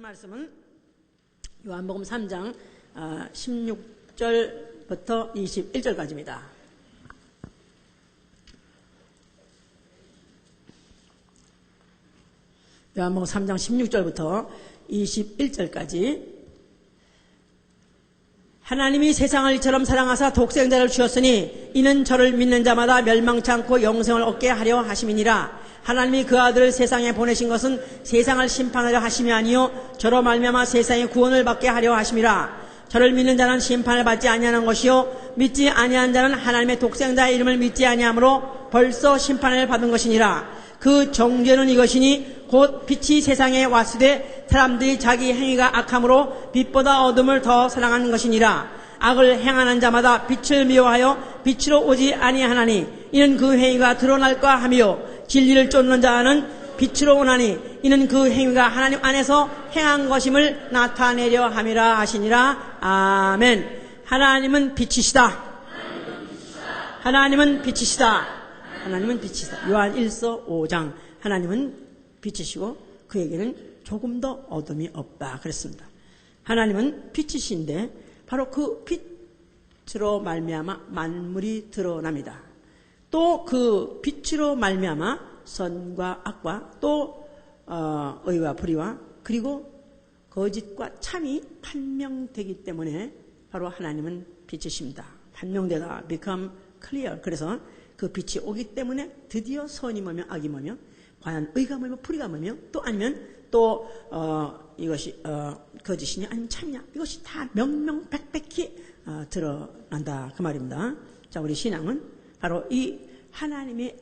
하나님 말씀은 요한복음 3장 16절부터 21절까지입니다. 요한복음 3장 16절부터 21절까지 하나님이 세상을 이처럼 사랑하사 독생자를 주었으니 이는 저를 믿는 자마다 멸망치 않고 영생을 얻게 하려 하심이니라. 하나님이 그 아들을 세상에 보내신 것은 세상을 심판하려 하심이 아니요 저로 말미암아 세상의 구원을 받게 하려 하심이라. 저를 믿는 자는 심판을 받지 아니하는 것이요 믿지 아니한 자는 하나님의 독생자의 이름을 믿지 아니하므로 벌써 심판을 받은 것이니라. 그 정죄는 이것이니 곧 빛이 세상에 왔으되 사람들이 자기 행위가 악함으로 빛보다 어둠을 더 사랑하는 것이니라. 악을 행하는 자마다 빛을 미워하여 빛으로 오지 아니하나니 이는 그 행위가 드러날까 하며 진리를 쫓는 자는 빛으로 오나니 이는 그 행위가 하나님 안에서 행한 것임을 나타내려 함이라 하시니라. 아멘. 하나님은 빛이시다. 하나님은 빛이시다. 하나님은 빛이시다. 요한 1서 5장 하나님은 빛이시고 그에게는 조금 더 어둠이 없다 그랬습니다. 하나님은 빛이신데 바로 그 빛으로 말미암아 만물이 드러납니다. 또 그 빛으로 말미암아 선과 악과 또 의와 불의와 그리고 거짓과 참이 판명되기 때문에 바로 하나님은 빛이십니다. 판명되다 become clear. 그래서 그 빛이 오기 때문에 드디어 선이 뭐며 악이 뭐며 과연 의가 뭐며 불의가 뭐며 또 아니면 또 이것이 거짓이냐 아니면 참이냐 이것이 다 명명백백히 드러난다 그 말입니다. 자, 우리 신앙은 바로 이 하나님의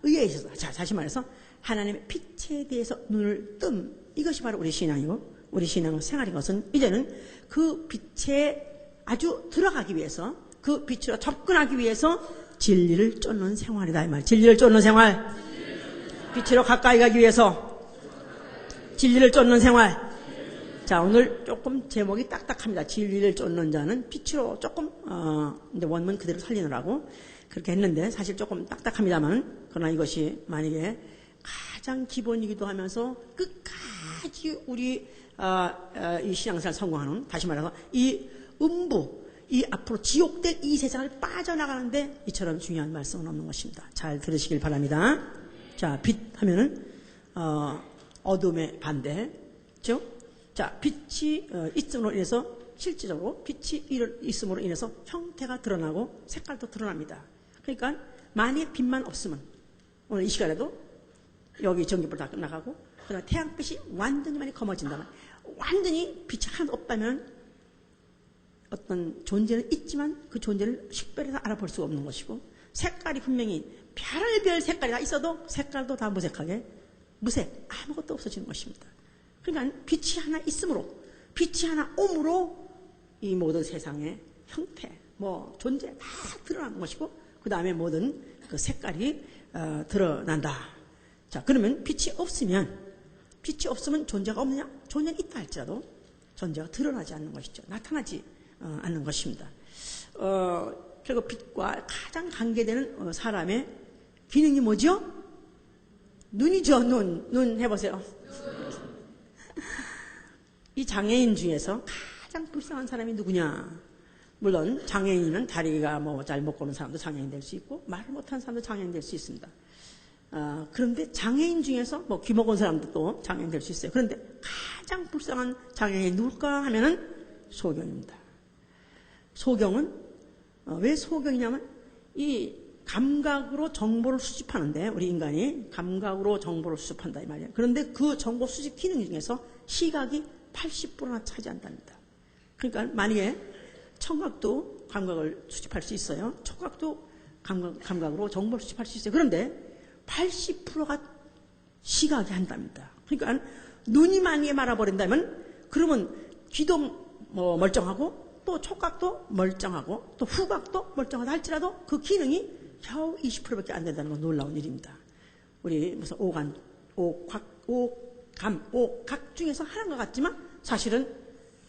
의에 있어서 다시 말해서 하나님의 빛에 대해서 눈을 뜸 이것이 바로 우리 신앙이고 우리 신앙의 생활인 것은 이제는 그 빛에 아주 들어가기 위해서 그 빛으로 접근하기 위해서 진리를 쫓는 생활이다 이 말. 진리를 쫓는 생활. 빛으로 가까이 가기 위해서 진리를 쫓는 생활. 자, 오늘 조금 제목이 딱딱합니다. 진리를 쫓는 자는 빛으로 조금 이제 원문 그대로 살리느라고 그렇게 했는데 사실 조금 딱딱합니다만 그러나 이것이 만약에 가장 기본이기도 하면서 끝까지 우리 이 신앙생활 성공하는 다시 말해서 이 음부 이 앞으로 지옥될 이 세상을 빠져나가는데 이처럼 중요한 말씀은 없는 것입니다. 잘 들으시길 바랍니다. 자, 빛 하면은 어둠의 반대죠. 자, 빛이 있음으로 인해서 실질적으로 빛이 있음으로 인해서 형태가 드러나고 색깔도 드러납니다. 그러니까 만약에 빛만 없으면 오늘 이 시간에도 여기 전기불 다 끝나가고 그다음에 태양빛이 완전히 많이 검어진다면 완전히 빛이 하나도 없다면 어떤 존재는 있지만 그 존재를 식별해서 알아볼 수가 없는 것이고 색깔이 분명히 별별 색깔이 다 있어도 색깔도 다 무색하게 무색 아무것도 없어지는 것입니다. 그러니까 빛이 하나 있으므로 빛이 하나 옴으로 이 모든 세상의 형태 뭐 존재 다 드러나는 것이고 그 다음에 모든 그 색깔이 드러난다. 자, 그러면 빛이 없으면 존재가 없느냐? 존재는 있다 할지라도 존재가 드러나지 않는 것이죠. 나타나지 않는 것입니다. 그리고 빛과 가장 관계되는 사람의 기능이 뭐죠? 눈이죠. 눈 해보세요. 이 장애인 중에서 가장 불쌍한 사람이 누구냐? 물론 장애인이면 다리가 뭐 잘 못 걷는 사람도 장애인 될 수 있고 말을 못하는 사람도 장애인 될 수 있습니다. 그런데 장애인 중에서 뭐 귀 먹은 사람도 또 장애인 될 수 있어요. 그런데 가장 불쌍한 장애인이 누굴까 하면은 소경입니다. 소경은 왜 소경이냐면 이 감각으로 정보를 수집하는데 우리 인간이 감각으로 정보를 수집한다 이 말이에요. 그런데 그 정보 수집 기능 중에서 시각이 80%나 차지한답니다. 그러니까 만약에 청각도 감각을 수집할 수 있어요. 촉각도 감각으로 정보를 수집할 수 있어요. 그런데 80%가 시각이 한답니다. 그러니까 눈이 만약에 말아버린다면 그러면 귀도 뭐 멀쩡하고 또 촉각도 멀쩡하고 또 후각도 멀쩡하다 할지라도 그 기능이 겨우 20%밖에 안 된다는 건 놀라운 일입니다. 우리 무슨 오감, 오각 중에서 하나인 것 같지만 사실은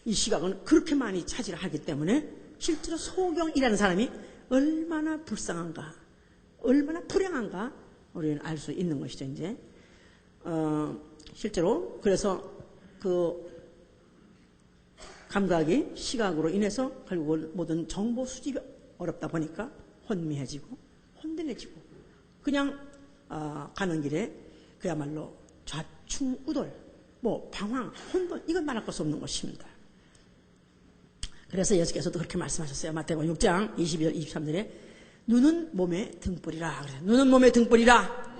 이 시각은 그렇게 많이 차지를 하기 때문에 실제로 소경이라는 사람이 얼마나 불쌍한가, 얼마나 불행한가 우리는 알 수 있는 것이죠. 이제 실제로 그래서 그 감각이 시각으로 인해서 결국은 모든 정보 수집이 어렵다 보니까 혼미해지고 혼돈해지고 그냥 가는 길에 그야말로 좌충우돌, 방황, 혼돈 이건 말할 것수 없는 것입니다. 그래서 예수께서도 그렇게 말씀하셨어요. 마태복음 6장 22절 23절에 눈은 몸의 등불이라. 눈은 몸의 등불이라.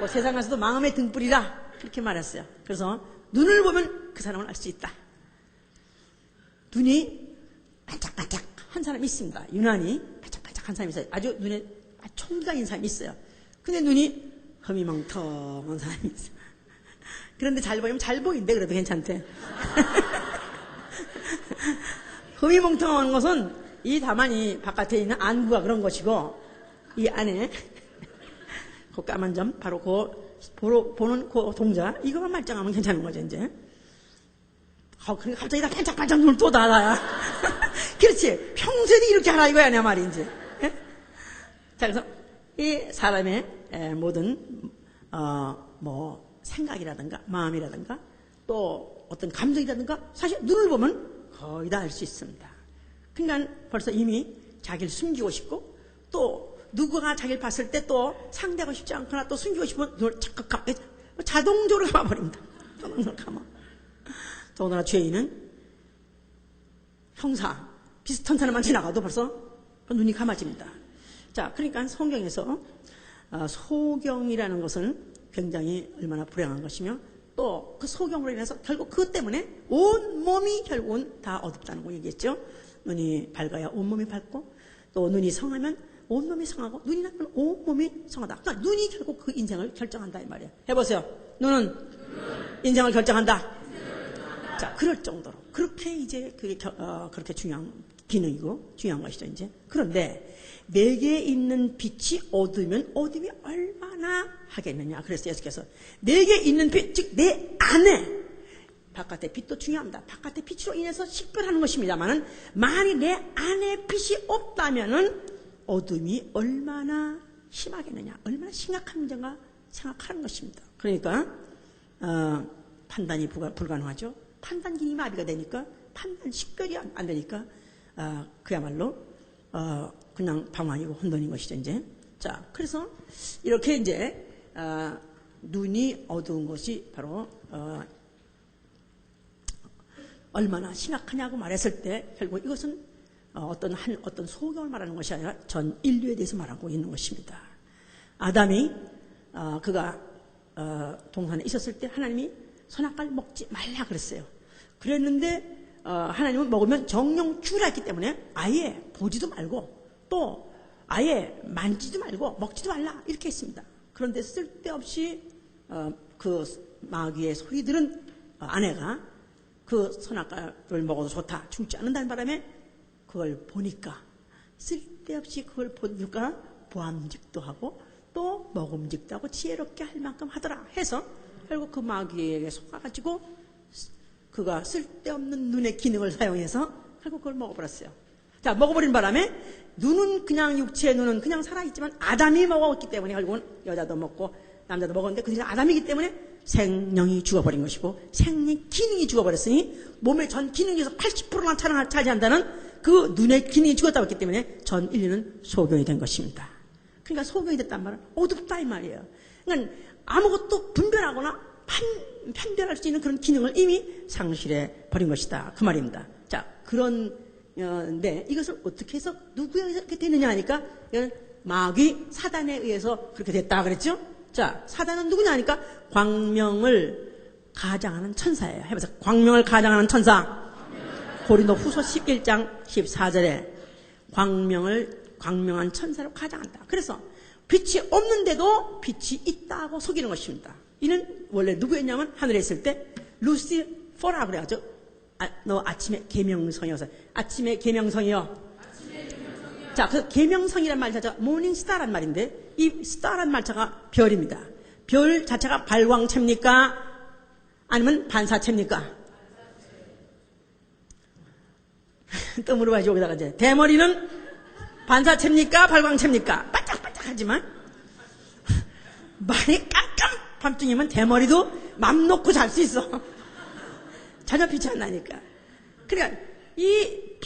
세상에서도 마음의 등불이라 그렇게 말했어요. 그래서 눈을 보면 그 사람을 알 수 있다. 눈이 반짝반짝한 사람이 있습니다. 유난히 반짝반짝한 사람이 있어요. 아주 눈에 총각인 사람이 있어요. 근데 눈이 허미멍텅한 사람이 있어요. 그런데 잘 보이면 잘 보인대. 그래도 괜찮대. 허미멍텅한 것은 다만 바깥에 있는 안구가 그런 것이고 이 안에 그 까만 점 바로 보는 그 동자 이거만 말짱하면 괜찮은 거죠 이제. 그러니까 갑자기 다 반짝반짝 눈을 또 닫아야. 그렇지. 평소에도 이렇게 하라 이거야, 내 말인지. 예? 자, 그래서 이 사람의 모든, 생각이라든가, 마음이라든가, 또 어떤 감정이라든가, 사실 눈을 보면 거의 다 알 수 있습니다. 그러니까 벌써 이미 자기를 숨기고 싶고, 또 누구가 자기를 봤을 때 또 상대하고 싶지 않거나 또 숨기고 싶으면 눈을 착각 자동적으로 감아버립니다. 자동적으로 감아. 더구나 죄인은 형사, 비슷한 사람만 지나가도 벌써 눈이 감아집니다. 자, 그러니까 성경에서 소경이라는 것은 굉장히 얼마나 불행한 것이며 또 그 소경으로 인해서 결국 그것 때문에 온몸이 결국은 다 어둡다는 거 얘기했죠. 눈이 밝아야 온몸이 밝고 또 눈이 성하면 온몸이 성하고 눈이 나면 온몸이 성하다. 그러니까 눈이 결국 그 인생을 결정한다 이 말이에요. 해보세요. 눈은 인생을 결정한다. 자, 그럴 정도로. 그렇게 이제 그게, 그렇게 중요한 기능이고 중요한 것이죠, 이제. 그런데 내게 있는 빛이 어두우면 어둠이 얼마나 하겠느냐. 그래서 예수께서 내게 있는 빛, 즉, 내 안에 바깥의 빛도 중요합니다. 바깥의 빛으로 인해서 식별하는 것입니다만은 만일 내 안에 빛이 없다면은 어둠이 얼마나 심하겠느냐. 얼마나 심각한 문제인가 생각하는 것입니다. 그러니까, 판단이 불가능하죠. 판단 기능이 마비가 되니까 판단 식별이 안 되니까 그야말로 그냥 방황이고 혼돈인 것이죠 이제. 자, 그래서 이렇게 이제 눈이 어두운 것이 바로 얼마나 심각하냐고 말했을 때 결국 이것은 어떤 소경을 말하는 것이 아니라 전 인류에 대해서 말하고 있는 것입니다. 아담이 그가 동산에 있었을 때 하나님이 선악과를 먹지 말라 그랬어요. 그랬는데 하나님은 먹으면 정령 죽으라 했기 때문에 아예 보지도 말고 또 아예 만지도 말고 먹지도 말라 이렇게 했습니다. 그런데 쓸데없이 그 마귀의 소리 들은 아내가 그 선악과를 먹어도 좋다, 죽지 않는다는 바람에 그걸 보니까 쓸데없이 그걸 보니까 보암직도 하고 또 먹음직도 하고 지혜롭게 할 만큼 하더라 해서 결국 그 마귀에게 속아가지고 그가 쓸데없는 눈의 기능을 사용해서 결국 그걸 먹어버렸어요. 자, 먹어버린 바람에 눈은 그냥 육체의 눈은 그냥 살아있지만 아담이 먹었기 때문에 결국은 여자도 먹고 남자도 먹었는데 그 아담이기 때문에 생명이 죽어버린 것이고 생리 기능이 죽어버렸으니 몸의 전 기능에서 80%나 차지한다는 그 눈의 기능이 죽었다고 했기 때문에 전 인류는 소경이 된 것입니다. 그러니까 소경이 됐단 말은 어둡다 이 말이에요. 그러니까 아무것도 분별하거나 판별할 수 있는 그런 기능을 이미 상실해 버린 것이다. 그 말입니다. 자, 그런데 이것을 어떻게 해서 누구에게 이렇게 되느냐 하니까 이건 마귀 사단에 의해서 그렇게 됐다 그랬죠? 자, 사단은 누구냐 하니까 광명을 가장하는 천사예요. 해보세요. 광명을 가장하는 천사. 고린도 후서 11장 14절에 광명한 천사로 가장한다. 그래서 빛이 없는데도 빛이 있다고 속이는 것입니다. 이는 원래 누구였냐면 하늘에 있을 때 루시퍼라 그래가지고 너 아침에 계명성이어서 아침에 계명성이요. 자, 그 계명성이란 말 자체가 모닝스타란 말인데 이 스타란 말 자체가 별입니다. 별 자체가 발광체입니까? 아니면 반사체입니까? 또 물어봐야지 여기다가 이제 대머리는 반사체입니까? 발광체입니까? 반짝반짝하지만 많이 깜깜 밤중이면 대머리도 맘 놓고 잘 수 있어. 전혀 빛이 안 나니까. 그러니까 이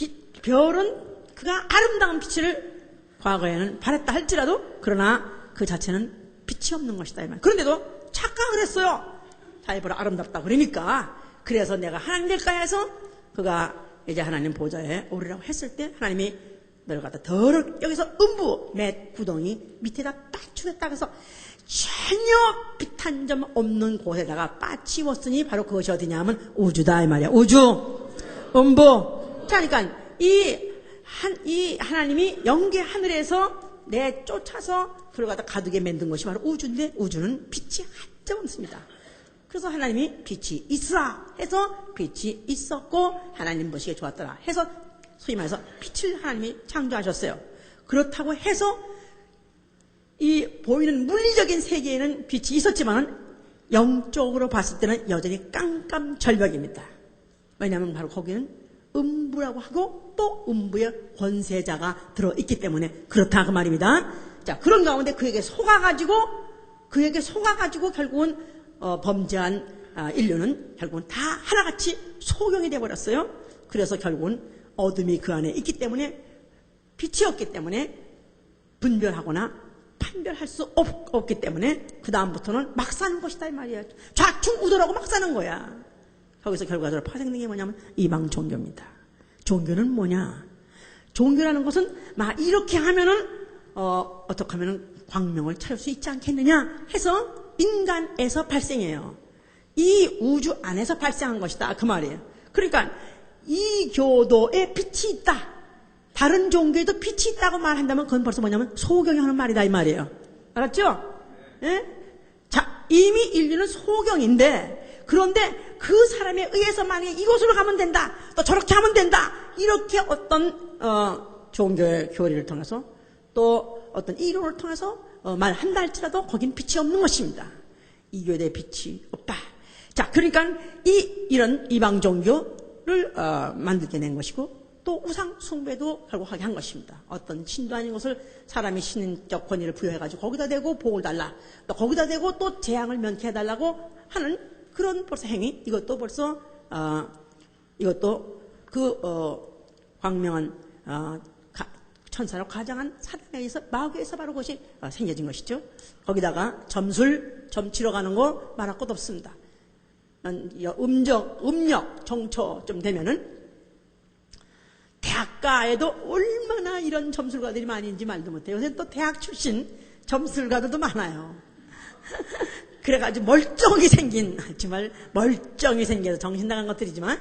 별은 그가 아름다운 빛을 과거에는 발했다 할지라도 그러나 그 자체는 빛이 없는 것이다. 그런데도 착각을 했어요. 자기 별은 아름답다 그러니까. 그래서 내가 하나님 될까 해서 그가 이제 하나님 보좌에 오르라고 했을 때 하나님이 너를 갖다 더럽 여기서 음부 맷 구덩이 밑에다 빠추겠다 그래서 전혀 빛 한 점 없는 곳에다가 빠치웠으니 바로 그것이 어디냐면 우주다 이 말이야. 우주 음부. 자, 그러니까 이 하나님이 영계 하늘에서 내쫓아서 그걸 갖다 가두게 만든 것이 바로 우주인데 우주는 빛이 한 점 없습니다. 그래서 하나님이 빛이 있으라 해서 빛이 있었고 하나님 보시기에 좋았더라 해서 소위 말해서 빛을 하나님이 창조하셨어요. 그렇다고 해서 이 보이는 물리적인 세계에는 빛이 있었지만 영적으로 봤을 때는 여전히 깜깜절벽입니다. 왜냐하면 바로 거기는 음부라고 하고 또 음부의 권세자가 들어있기 때문에 그렇다 그 말입니다. 자, 그런 가운데 그에게 속아가지고 결국은 범죄한 인류는 결국은 다 하나같이 소경이 되어버렸어요. 그래서 결국은 어둠이 그 안에 있기 때문에 빛이 없기 때문에 분별하거나 판별할 수 없기 때문에 그 다음부터는 막 사는 것이다 이 말이야. 좌충우돌하고 막 사는 거야. 거기서 결과적으로 파생된 게 뭐냐면 이방 종교입니다. 종교는 뭐냐? 종교라는 것은 막 이렇게 하면은 어떻게 하면은 광명을 찾을 수 있지 않겠느냐 해서 인간에서 발생해요. 이 우주 안에서 발생한 것이다 그 말이에요. 그러니까 이 교도에 빛이 있다. 다른 종교에도 빛이 있다고 말한다면 그건 벌써 뭐냐면 소경이 하는 말이다 이 말이에요. 알았죠? 예? 자, 이미 인류는 소경인데 그런데 그 사람에 의해서 만약에 이곳으로 가면 된다. 또 저렇게 하면 된다. 이렇게 어떤 종교의 교리를 통해서 또 어떤 이론을 통해서 말한다 할지라도 거긴 빛이 없는 것입니다. 이 교회에 빛이 없다. 자, 그러니까 이런 이방 종교를 만들게 낸 것이고 또 우상 숭배도 결국 하게 한 것입니다. 어떤 신도 아닌 것을 사람이 신적 권위를 부여해가지고 거기다 대고 복을 달라. 또 거기다 대고 또 재앙을 면케해달라고 하는 그런 벌써 행위. 이것도 벌써 이것도 광명한 천사로 가장한 사단에 의해서 마귀에서 바로 그것이 생겨진 것이죠. 거기다가 점 치러 가는 거 말할 것도 없습니다. 음력, 정초 좀 되면은 대학가에도 얼마나 이런 점술가들이 많이 있는지 말도 못해요. 요새 또 대학 출신 점술가들도 많아요. 그래가지고 멀쩡히 생긴, 정말 멀쩡히 생겨서 정신 나간 것들이지만,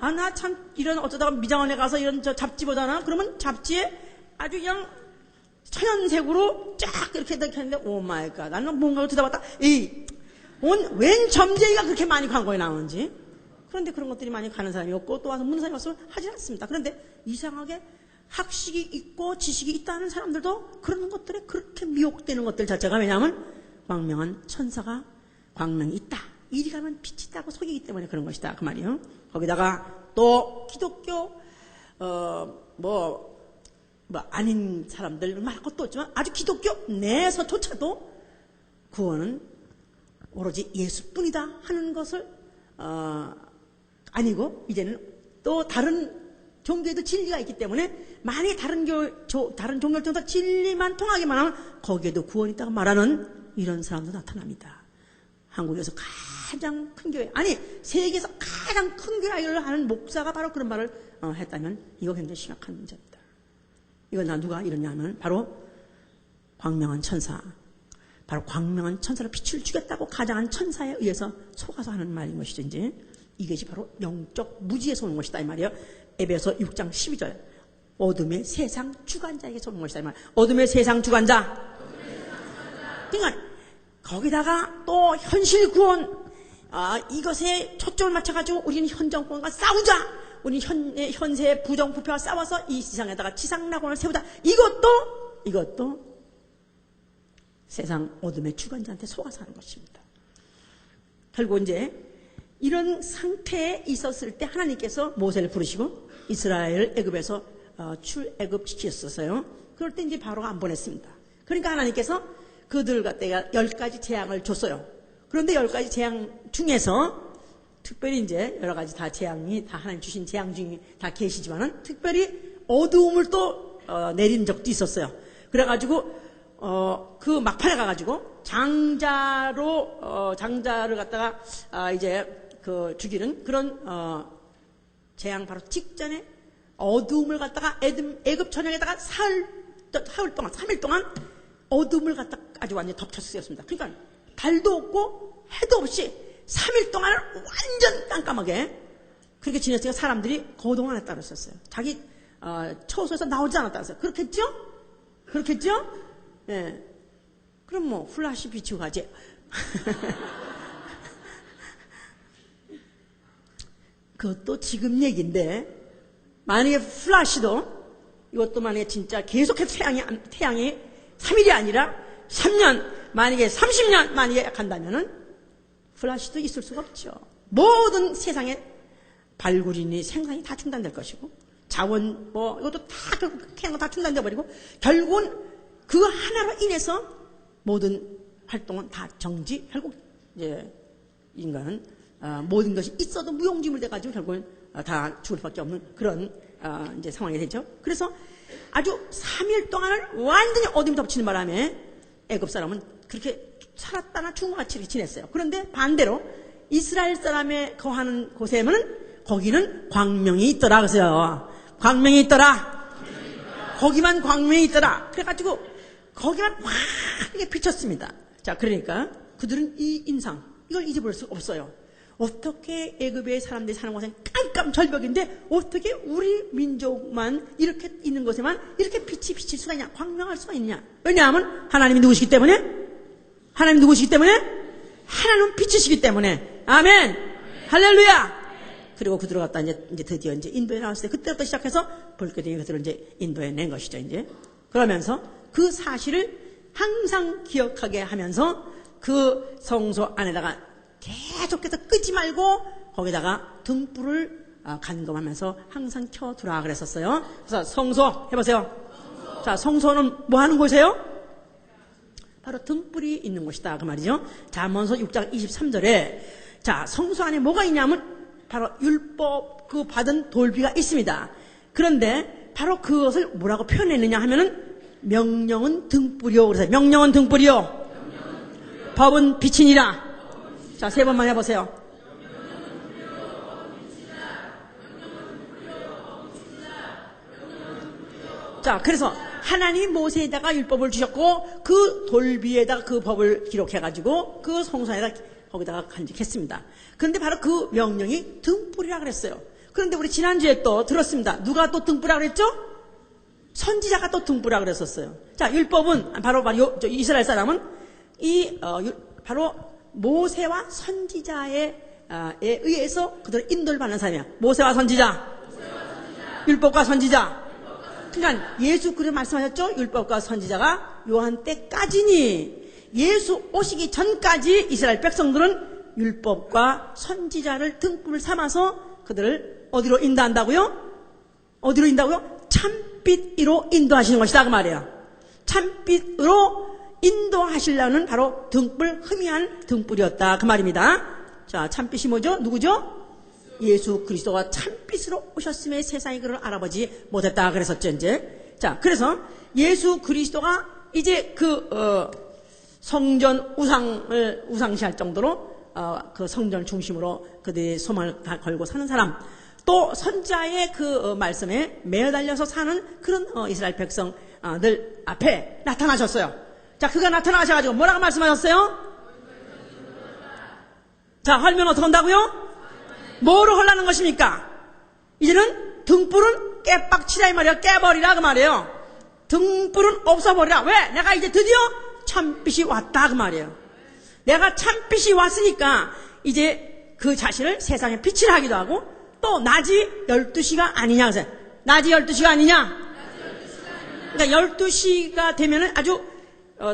나 참, 이런 어쩌다가 미장원에 가서 이런 잡지 보잖아? 그러면 잡지에 아주 그냥 천연색으로 쫙 이렇게 했는데, 오 마이 갓. 나는 뭔가를 들여다봤다. 웬 점쟁이가 그렇게 많이 광고에 나오는지. 그런데 그런 것들이 많이 가는 사람이 없고 또 와서 묻는 사람이 없으면 하지 않습니다. 그런데 이상하게 학식이 있고 지식이 있다는 사람들도 그런 것들에 그렇게 미혹되는 것들 자체가 왜냐하면 광명한 천사가 광명이 있다. 이리 가면 빛이 있다고 속이기 때문에 그런 것이다. 그 말이에요. 거기다가 또 기독교 아닌 사람들 말할 것도 없지만 아주 기독교 내에서조차도 구원은 오로지 예수뿐이다 하는 것을 아니고 이제는 또 다른 종교에도 진리가 있기 때문에 만약에 다른 종교를 통해서 진리만 통하기만 하면 거기에도 구원이 있다고 말하는 이런 사람도 나타납니다. 한국에서 가장 큰 교회, 아니 세계에서 가장 큰 교회를 하는 목사가 바로 그런 말을 했다면 이거 굉장히 심각한 문제입니다. 이건 누가 이러냐 하면 바로 광명한 천사, 바로 광명한 천사로 빛을 주겠다고 가장한 천사에 의해서 속아서 하는 말인 것이죠. 이제 이것이 바로 영적 무지에서 오는 것이다 이 말이에요. 에베소 6장 12절 어둠의 세상 주관자에게서 오는 것이다 이 말이에요. 어둠의 세상 주관자. 그러니까 거기다가 또 현실 구원 이것에 초점을 맞춰가지고 우리는 현 정권과 싸우자. 우리는 현세의 부정부패와 싸워서 이 세상에다가 지상낙원을 세우자. 이것도 세상 어둠의 주관자한테 속아서 하는 것입니다. 결국 이제 이런 상태에 있었을 때 하나님께서 모세를 부르시고 이스라엘을 애굽에서 출애굽시켰었어요. 그럴 때 이제 바로가 안 보냈습니다. 그러니까 하나님께서 그들 갖다가 10가지 재앙을 줬어요. 그런데 10가지 재앙 중에서 특별히 이제 여러 가지 다 재앙이 다 하나님 주신 재앙 중에 다 계시지만은 특별히 어두움을 또 내린 적도 있었어요. 그래가지고 그 막판에 가가지고 장자를 갖다가 이제 그 죽이는 그런 재앙 바로 직전에 어두움을 갖다가 애굽 전역에다가 사흘 동안 3일 동안 어둠을 갖다 아주 완전히 덮쳤었습니다. 그러니까 달도 없고 해도 없이 3일 동안을 완전 깜깜하게 그렇게 지냈으니까 사람들이 거동 안 했다고 그랬었어요. 자기 처소에서 나오지 않았다고 했어요. 그렇겠죠? 그렇겠죠? 예. 그럼 뭐 플라시 비치고 가지. 그것도 지금 얘기인데 만약에 플라시도 이것도 만약에 진짜 계속해서 태양이 3일이 아니라 3년, 만약에 30년 만약에 간다면은 플라시도 있을 수가 없죠. 모든 세상의 발굴이니 생산이 다 중단될 것이고 자원 뭐 이것도 다 태양도 다 중단돼 버리고 결국은 그 하나로 인해서 모든 활동은 다 정지. 결국 이제 인간은 모든 것이 있어도 무용지물 돼가지고 결국은 다 죽을 수밖에 없는 그런 이제 상황이 되죠. 그래서 아주 3일 동안을 완전히 어둠이 덮치는 바람에 애굽 사람은 그렇게 살았다나 죽은 것 같이 지냈어요. 그런데 반대로 이스라엘 사람의 거하는 곳에는 거기는 광명이 있더라. 그래서요. 광명이 있더라. 거기만 광명이 있더라. 그래가지고 거기만 환하게 비쳤습니다. 자, 그러니까 그들은 이 인상 이걸 잊어버릴 수 없어요. 어떻게 애굽의 사람들이 사는 곳은 깜깜 절벽인데 어떻게 우리 민족만 이렇게 있는 곳에만 이렇게 빛이 비칠 수가 있냐, 광명할 수가 있냐. 왜냐하면 하나님이 누구시기 때문에, 하나님 누구시기 때문에, 하나님은 빛이시기 때문에. 아멘. 할렐루야. 그리고 그들을 갖다 이제 드디어 이제 인도에 나왔을 때 그때부터 시작해서 볼거리에 그들을 이제 인도에 낸 것이죠. 이제 그러면서 그 사실을 항상 기억하게 하면서 그 성소 안에다가 계속해서 끄지 말고 거기다가 등불을 간검하면서 항상 켜두라 그랬었어요. 그래서 성소 해보세요. 성소. 자, 성소는 뭐 하는 곳이에요? 바로 등불이 있는 곳이다 그 말이죠. 잠언서 6장 23절에 자, 성소 안에 뭐가 있냐면 바로 율법 그 받은 돌비가 있습니다. 그런데 바로 그것을 뭐라고 표현했느냐 하면은 명령은 등불이요. 그래서 명령은 등불이요. 법은 빛이니라. 자, 3번만 해보세요. 자, 그래서 하나님 모세에다가 율법을 주셨고 그 돌비에다가 그 법을 기록해가지고 그 성소에다 거기다가 간직했습니다. 그런데 바로 그 명령이 등불이라 그랬어요. 그런데 우리 지난주에 또 들었습니다. 누가 또 등불이라 그랬죠? 선지자가 또 등불이라 그랬었어요. 자, 율법은 바로 이스라엘 사람은 바로 모세와 선지자에 의해서 그들 인도를 받는 사람이야. 모세와 선지자. 율법과 선지자. 그러니까 예수 그리스도 말씀하셨죠? 율법과 선지자가 요한 때까지니 예수 오시기 전까지 이스라엘 백성들은 율법과 선지자를 등불 삼아서 그들을 어디로 인도한다고요? 어디로 인도하고요? 참빛으로 인도하시는 것이다 그 말이에요. 참빛으로 인도하시려는 바로 등불, 희미한 등불이었다 그 말입니다. 자, 참빛이 뭐죠? 누구죠? 예수 그리스도가 참빛으로 오셨음에 세상이 그를 알아보지 못했다 그랬었죠 이제. 자, 그래서 예수 그리스도가 이제 성전 우상시할 정도로 그 성전을 중심으로 그들의 소망을 다 걸고 사는 사람, 또 선지자의 그 말씀에 매어달려서 사는 그런 이스라엘 백성들 앞에 나타나셨어요. 자, 그가 나타나셔가지고 뭐라고 말씀하셨어요? 자, 헐면 어떻게 한다고요? 뭐로 헐라는 것입니까? 이제는 등불은 깨빡치라 이 말이야. 깨버리라 그 말이에요. 등불은 없어버리라. 왜? 내가 이제 드디어 참빛이 왔다 그 말이에요. 내가 참빛이 왔으니까 이제 그 자신을 세상에 빛을 하기도 하고 또 낮이 12시가 아니냐. 그래서 낮이 12시가 아니냐. 그러니까 12시가 되면은 아주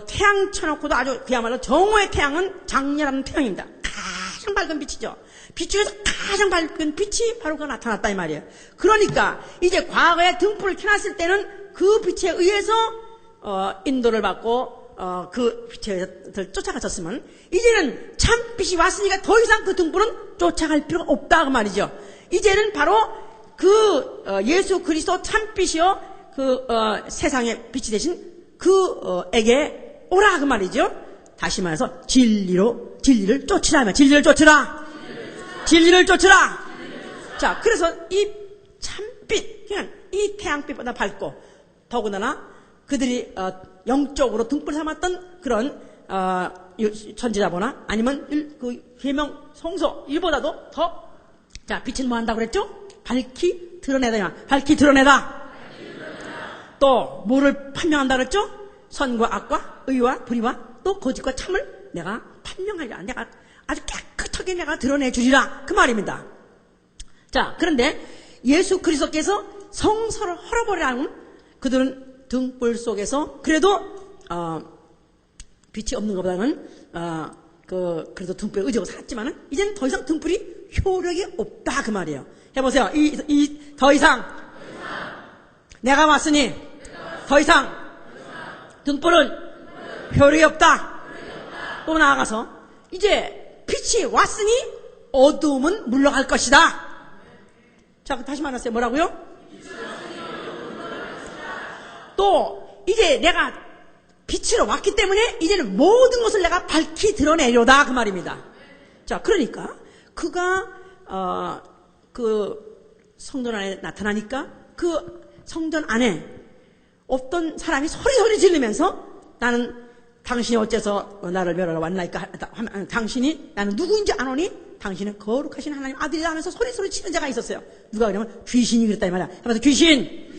태양 쳐놓고도 아주 그야말로 정오의 태양은 장렬한 태양입니다. 가장 밝은 빛이죠. 빛 중에서 가장 밝은 빛이 바로 그가 나타났다 이 말이에요. 그러니까 이제 과거에 등불을 켜놨을 때는 그 빛에 의해서 인도를 받고 그 빛을 쫓아갔었으면 이제는 참빛이 왔으니까 더 이상 그 등불은 쫓아갈 필요가 없다 그 말이죠. 이제는 바로 그 예수 그리스도 참빛이요 세상의 빛이 되신 그에게 오라 그 말이죠. 다시 말해서 진리를 쫓으라. 진리를 쫓으라. 진리를 쫓으라. 자, 그래서 이 참빛, 그냥 이 태양빛보다 밝고 더군다나 그들이 영적으로 등불 삼았던 그런 선지자보나 아니면 그 계명 성서 일보다도 더 자, 빛은 뭐 한다고 그랬죠? 밝히 드러내다. 밝히 드러내다. 또 뭐를 판명한다 그랬죠? 선과 악과 의와 불의와 또 거짓과 참을 내가 판명하리라. 내가 아주 깨끗하게 내가 드러내주리라. 그 말입니다. 자, 그런데 예수 그리스도께서 성서를 헐어버리라는 그들은 등불 속에서 그래도 빛이 없는 것보다는 그래도 등불에 의지하고 살았지만은 이제는 더 이상 등불이 효력이 없다 그 말이에요. 해보세요. 더 이상 내가 왔으니 더 이상 등불은 효력이 없다. 또 나아가서 이제 빛이 왔으니 어두움은 물러갈 것이다. 자, 다시 말하세요. 뭐라고요? 또 이제 내가 빛으로 왔기 때문에 이제는 모든 것을 내가 밝히 드러내려다 그 말입니다. 자, 그러니까 그가 그 성전 안에 나타나니까 그 성전 안에 어떤 사람이 소리 지르면서 나는 당신이 어째서 나를 멸하러 왔나이까 당신이 나는 누구인지 아노니 당신은 거룩하신 하나님 아들이다 하면서 소리 치는 자가 있었어요. 누가 그러냐면 귀신이 그랬다 이 말이야. 하면서 귀신.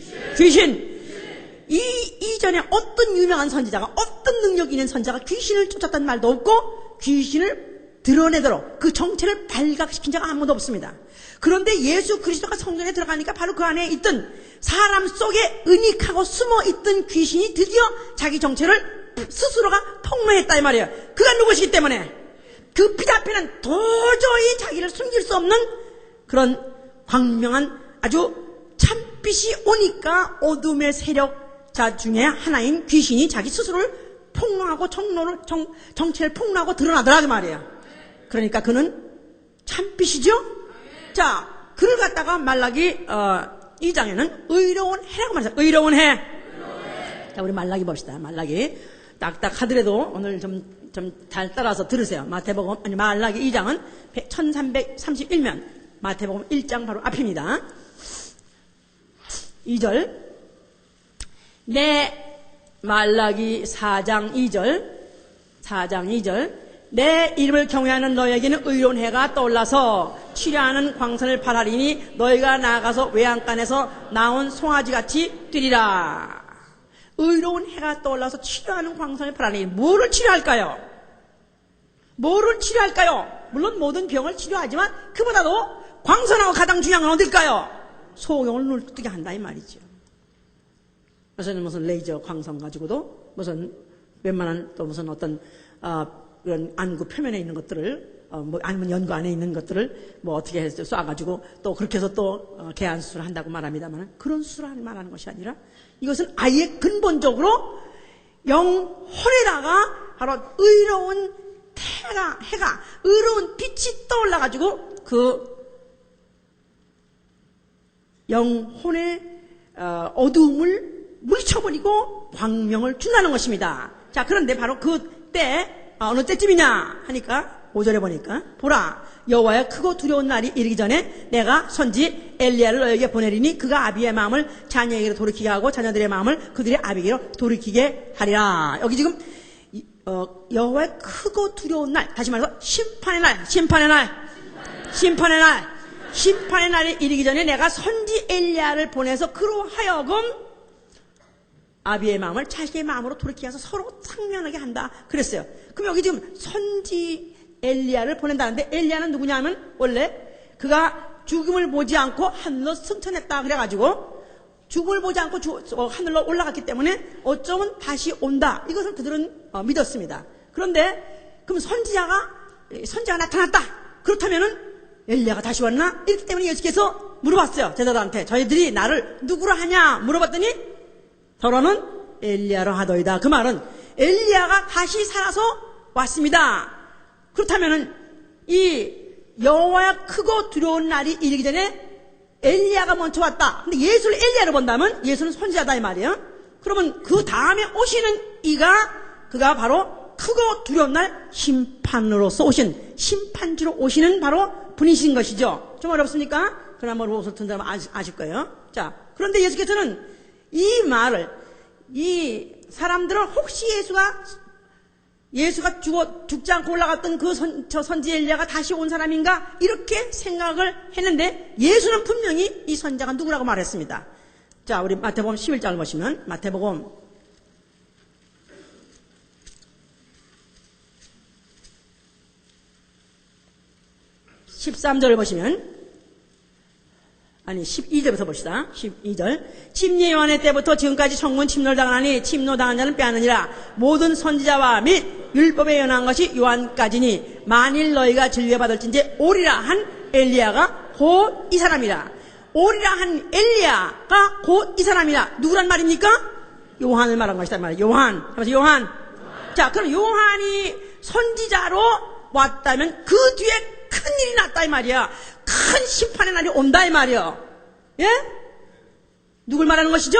이전에 어떤 유명한 선지자가 어떤 능력 있는 선지자가 귀신을 쫓았다는 말도 없고 귀신을 드러내도록 그 정체를 발각시킨 자가 아무도 없습니다. 그런데 예수 그리스도가 성전에 들어가니까 바로 그 안에 있던 사람 속에 은닉하고 숨어있던 귀신이 드디어 자기 정체를 스스로가 폭로했다 이 말이에요. 그가 누구시기 때문에 그 빛 앞에는 도저히 자기를 숨길 수 없는 그런 광명한 아주 참빛이 오니까 어둠의 세력자 중에 하나인 귀신이 자기 스스로를 폭로하고 정체를 폭로하고 드러나더라 그 말이에요. 그러니까 그는 참빛이죠. 자, 그를 갖다가 말라기 2장에는 의로운 해라고 말했어요. 의로운 해. 자, 우리 말라기 봅시다. 말라기 딱딱하더라도 오늘 좀 잘 따라서 들으세요. 마태복음 아니 말라기 2장은 1331면 마태복음 1장 바로 앞입니다. 2절 내 말라기 4장 2절 내 이름을 경외하는 너에게는 의로운 해가 떠올라서 치료하는 광선을 발하리니 너희가 나아가서 외양간에서 나온 송아지같이 뛰리라. 의로운 해가 떠올라서 치료하는 광선을 발하리니 뭐를 치료할까요? 물론 모든 병을 치료하지만 그보다도 광선하고 가장 중요한 건 어딜까요? 소경을 눈을 뜨게 한다 이 말이죠. 무슨 레이저 광선 가지고도 무슨 웬만한 또 무슨 어떤 그런 안구 표면에 있는 것들을 뭐 아니면 연구 안에 있는 것들을 뭐 어떻게 해서 쏴가지고 또 그렇게 해서 또 개안 수술을 한다고 말합니다만 그런 수술을 말하는 것이 아니라 이것은 아예 근본적으로 영혼에다가 바로 의로운 해가 의로운 빛이 떠올라가지고 그 영혼의 어두움을 물리쳐버리고 광명을 준다는 것입니다. 자, 그런데 바로 그때 어느 때쯤이냐 하니까 5절에 보니까 보라 여호와의 크고 두려운 날이 이르기 전에 내가 선지 엘리야를 너에게 보내리니 그가 아비의 마음을 자녀에게로 돌이키게 하고 자녀들의 마음을 그들의 아비에게로 돌이키게 하리라. 여기 지금 여호와의 크고 두려운 날, 다시 말해서 심판의 날이 이르기 전에 내가 선지 엘리야를 보내서 그로 하여금 아비의 마음을 자식의 마음으로 돌이키게 해서 서로 상면하게 한다 그랬어요. 그럼 여기 지금 선지 엘리야를 보낸다는데 엘리야는 누구냐 하면 원래 그가 죽음을 보지 않고 하늘로 승천했다 그래가지고 죽음을 보지 않고 하늘로 올라갔기 때문에 어쩌면 다시 온다. 이것을 그들은 믿었습니다. 그런데 그럼 선지자가 나타났다. 그렇다면은 엘리야가 다시 왔나? 이렇기 때문에 예수께서 물어봤어요. 제자들한테 저희들이 나를 누구로 하냐 물어봤더니 더러는 엘리야로 하더이다. 그 말은 엘리야가 다시 살아서 왔습니다. 그렇다면은 이 여호와의 크고 두려운 날이 이르기 전에 엘리야가 먼저 왔다. 근데 예수를 엘리야로 본다면 예수는 선지자다 이 말이에요. 그러면 그 다음에 오시는 그가 바로 크고 두려운 날 심판으로서 오신, 심판주로 오시는 바로 분이신 것이죠. 좀 어렵습니까? 그러나 뭐 옷을 튼 사람 아실 거예요. 자, 그런데 예수께서는 이 말을, 이 사람들은 혹시 예수가 죽지 않고 올라갔던 저 선지 엘리야가 다시 온 사람인가? 이렇게 생각을 했는데 예수는 분명히 이 선지자가 누구라고 말했습니다. 자, 우리 마태복음 11장을 보시면 마태복음 13절을 보시면 12절부터 봅시다. 12절. 침례 요한의 때부터 지금까지 천군 침노당하니 침노당한 자는 빼앗느니라. 모든 선지자와 및 율법에 연한 것이 요한까지니 만일 너희가 진료받을진지 오리라 한 엘리야가 곧 이 사람이라. 오리라 한 엘리야가 곧 이 사람이라. 누구란 말입니까? 요한을 말한 것이다 말이야. 요한. 그래서 요한. 자, 그럼 요한이 선지자로 왔다면 그 뒤에 큰 일이 났다 이 말이야. 큰 심판의 날이 온다 이 말이야. 예? 누굴 말하는 것이죠?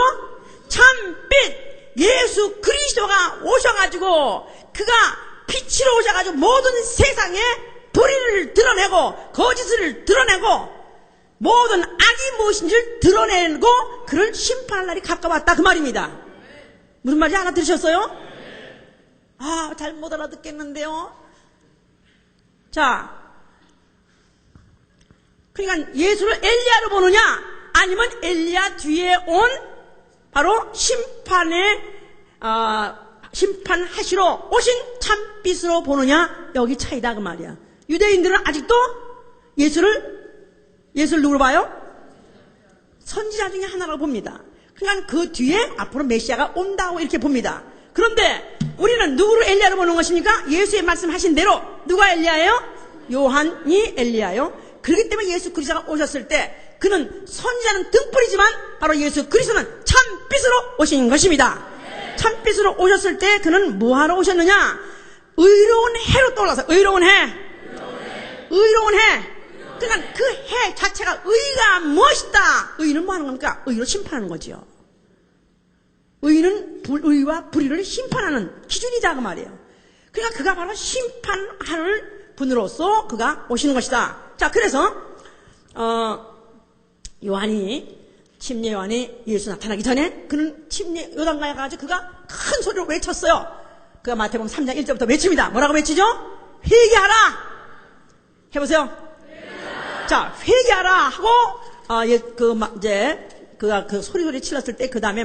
참빛 예수 그리스도가 오셔가지고 그가 빛으로 오셔가지고 모든 세상에 불의를 드러내고 거짓을 드러내고 모든 악이 무엇인지를 드러내고 그를 심판할 날이 가까웠다 그 말입니다. 무슨 말인지 알아들으셨어요? 아, 잘 못 알아듣겠는데요. 자, 그러니까 예수를 엘리야로 보느냐 아니면 엘리야 뒤에 온 바로 심판하시러 오신 참빛으로 보느냐 여기 차이다 그 말이야. 유대인들은 아직도 예수를 누구로 봐요? 선지자 중에 하나라고 봅니다. 그러니까 그 뒤에 앞으로 메시아가 온다고 이렇게 봅니다. 그런데 우리는 누구를 엘리야로 보는 것입니까? 예수의 말씀하신 대로 누가 엘리야예요? 요한이 엘리야요. 그렇기 때문에 예수 그리스도가 오셨을 때 그는 선지자는 등불이지만 바로 예수 그리스도는 참빛으로 오신 것입니다. 참빛으로 오셨을 때 그는 뭐하러 오셨느냐? 의로운 해로 떠올라서 의로운 해. 그러니까 그 해 자체가 의가 무엇이다? 의는 뭐 하는 겁니까? 의로 심판하는 거지요. 의는 의와 불의를 심판하는 기준이다 그 말이에요. 그러니까 그가 바로 심판하는 분으로서 그가 오시는 것이다. 자, 그래서 침례 요한이 예수 나타나기 전에 그는 침례 요단강에 가가지고 그가 큰 소리로 외쳤어요. 그가 마태복음 3장 1절부터 외칩니다. 뭐라고 외치죠? 회개하라. 해보세요. 자, 회개하라 하고 그가 그 소리 질렀을 때 그 다음에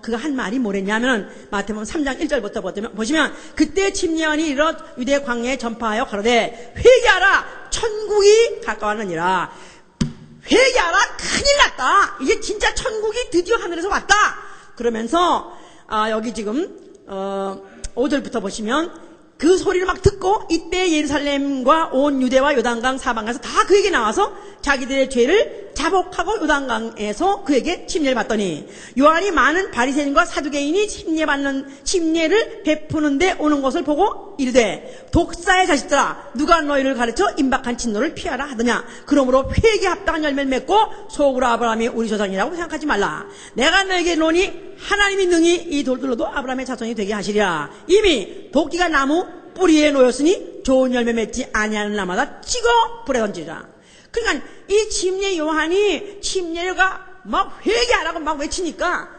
그가 한 말이 뭐랬냐면 마태복음 3장 1절부터 보시면 그때 침례 요한이 이르러 유대 광야에 전파하여 가로되 회개하라 천국이 가까웠느니라. 회개하라 큰일 났다. 이게 진짜 천국이 드디어 하늘에서 왔다. 그러면서 여기 지금 5절부터 보시면 그 소리를 막 듣고 이때 예루살렘과 온 유대와 요단강 사방에서 다 그에게 나와서 자기들의 죄를 자복하고 요단강에서 그에게 침례를 받더니 요한이 많은 바리새인과 사두개인이 침례를 베푸는데 오는 것을 보고 이르되 독사의 자식들아 누가 너희를 가르쳐 임박한 진노를 피하라 하더냐. 그러므로 회개에 합당한 열매를 맺고 속으로 아브라함이 우리 조상이라고 생각하지 말라. 내가 너에게 이르노니 하나님이 능히 이 돌들로도 아브라함의 자손이 되게 하시리라. 이미 도끼가 나무 뿌리에 놓였으니 좋은 열매 맺지 아니하는 나마다 찍어 불에 던지라. 그러니까 이 침례 요한이 침례가 막 회개하라고 막 외치니까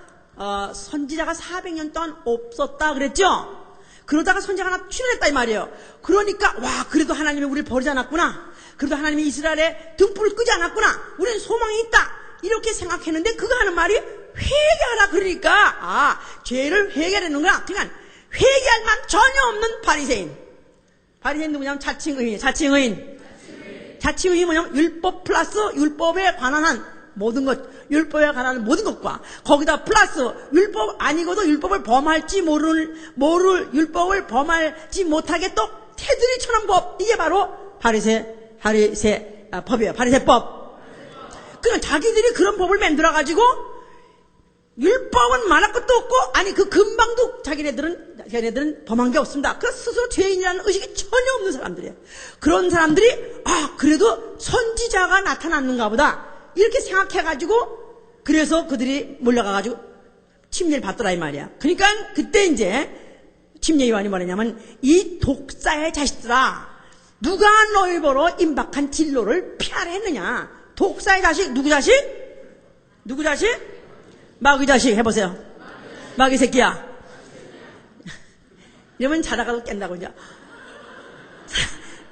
선지자가 400년 동안 없었다 그랬죠. 그러다가 선지자가 하나 출현했다 이 말이에요. 그러니까 와 그래도 하나님이 우리를 버리지 않았구나. 그래도 하나님이 이스라엘에 등불을 끄지 않았구나. 우리는 소망이 있다. 이렇게 생각했는데 그가 하는 말이 회개하라 그러니까 죄를 회개하는구나. 그러니까 회개할 만 전혀 없는 바리새인. 바리새인 누구냐면 자칭의인 뭐냐면 율법 플러스 율법에 관한 모든 것, 율법에 관한 모든 것과 거기다 플러스 율법 아니고도 율법을 범할지 모를 율법을 범할지 못하게 또 테두리 쳐놓은 법. 이게 바로 법이에요. 바리새법. 그러니까 자기들이 그런 법을 만들어가지고 율법은 말할 것도 없고, 아니, 그 금방도 걔네들은 범한 게 없습니다. 그래서 스스로 죄인이라는 의식이 전혀 없는 사람들이에요. 그런 사람들이, 그래도 선지자가 나타났는가 보다. 이렇게 생각해가지고, 그래서 그들이 몰려가가지고, 침례를 받더라, 이 말이야. 그러니까, 그때 이제, 침례 요한이 뭐냐면, 이 독사의 자식들아, 누가 너희 보러 임박한 진로를 피하라 했느냐. 독사의 자식, 누구 자식? 누구 자식? 마귀 자식 해보세요. 마귀 새끼야. 이러면 자다가도 깬다고 이제.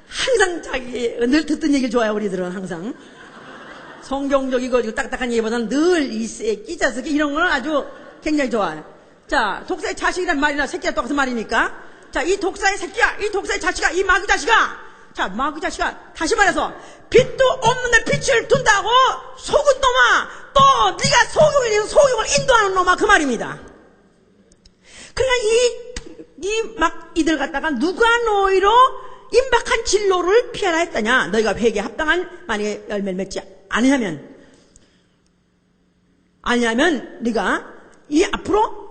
항상 자기 늘 듣던 얘기를 좋아해요. 우리들은 항상 성경적이고 딱딱한 얘기보다는 늘 이 새끼 자식이 이런 거는 아주 굉장히 좋아요. 자, 독사의 자식이란 말이나 새끼가 똑같은 말이니까. 자, 이 독사의 새끼야, 이 독사의 자식아, 이 마귀 자식아. 자, 마귀 자식아, 다시 말해서 빛도 없는데 빛을 둔다고 속은 놈아, 또 네가 소경을 인도하는 놈아, 그 말입니다. 그러니까 이들 갖다가 누가 너희로 임박한 진로를 피하라 했더냐. 너희가 회개에 합당한 만약에 열매를 맺지 아니하면 네가 이 앞으로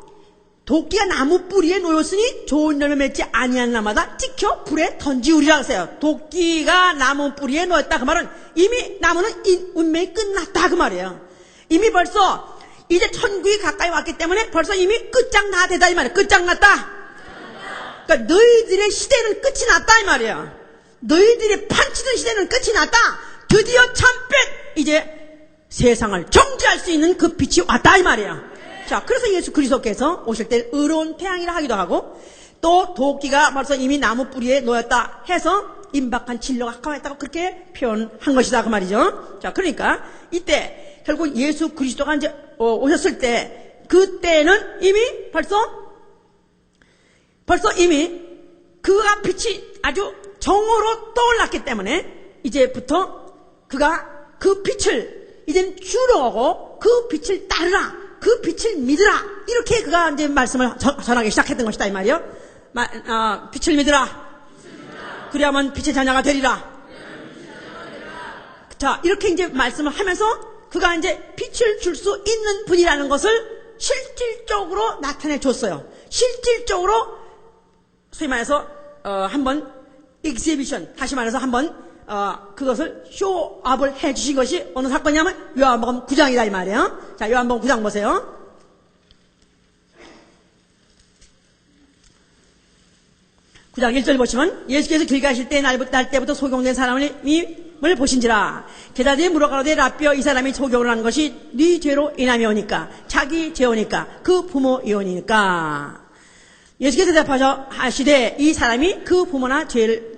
도끼가 나무 뿌리에 놓였으니 좋은 열매 맺지 아니한 나마다 찍혀 불에 던지우리라 하세요. 도끼가 나무 뿌리에 놓였다, 그 말은 이미 나무는 운명이 끝났다, 그 말이에요. 이미 벌써 이제 천국이 가까이 왔기 때문에 벌써 이미 끝장나 되다, 이 말이에요. 끝장났다. 그러니까 너희들의 시대는 끝이 났다, 이 말이에요. 너희들이 판치던 시대는 끝이 났다. 드디어 참빛, 이제 세상을 정지할 수 있는 그 빛이 왔다, 이 말이에요. 자, 그래서 예수 그리스도께서 오실 때 의로운 태양이라 하기도 하고, 또 도끼가 벌써 이미 나무 뿌리에 놓였다 해서 임박한 진로가 가까웠다고 그렇게 표현한 것이다, 그 말이죠. 자, 그러니까 이때 결국 예수 그리스도가 이제 오셨을 때, 그때는 이미 벌써 이미 그가 빛이 아주 정오로 떠올랐기 때문에 이제부터 그가 그 빛을 이제는 주려고 그 빛을 따르라, 그 빛을 믿으라, 이렇게 그가 이제 말씀을 전하기 시작했던 것이다, 이 말이요. 빛을 믿으라. 그래야만 빛의 자녀가 되리라. 자, 이렇게 이제 말씀을 하면서 그가 이제 빛을 줄 수 있는 분이라는 것을 실질적으로 나타내 줬어요. 실질적으로 소위 말해서 한번 exhibition, 다시 말해서 한번 그것을 쇼업을 해주신 것이 어느 사건이냐면 요한복음 9장이다, 이 말이에요. 자, 요한복음 9장 보세요. 구장 1절 보시면, 예수께서 길 가실 때 날 때부터 소경된 사람을 보신지라. 제자들이 물어가로되 라삐여, 이 사람이 소경을 한 것이 네 죄로 인함이오니까, 자기 죄오니까, 그 부모이오니까. 예수께서 대답하셔 하시되, 이 사람이 그 부모가 죄를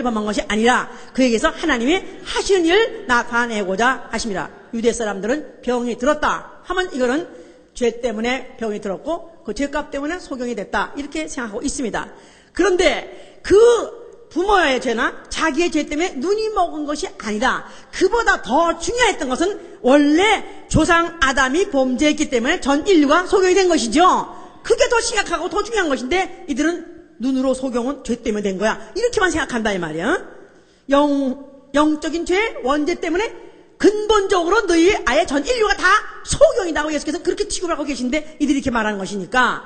범한 것이 아니라 그에게서 하나님이 하시는 일을 나타내고자 하십니다. 유대 사람들은 병이 들었다 하면 이거는 죄 때문에 병이 들었고 그 죄값 때문에 소경이 됐다, 이렇게 생각하고 있습니다. 그런데 그 부모의 죄나 자기의 죄 때문에 눈이 먹은 것이 아니라 그보다 더 중요했던 것은 원래 조상 아담이 범죄했기 때문에 전 인류가 소경이 된 것이죠. 그게 더 심각하고 더 중요한 것인데 이들은 눈으로 소경은 죄 때문에 된 거야, 이렇게만 생각한다, 이 말이야. 영적인 죄, 원죄 때문에 근본적으로 너희 아예 전 인류가 다 소경이라고 예수께서 그렇게 취급을 하고 계신데 이들이 이렇게 말하는 것이니까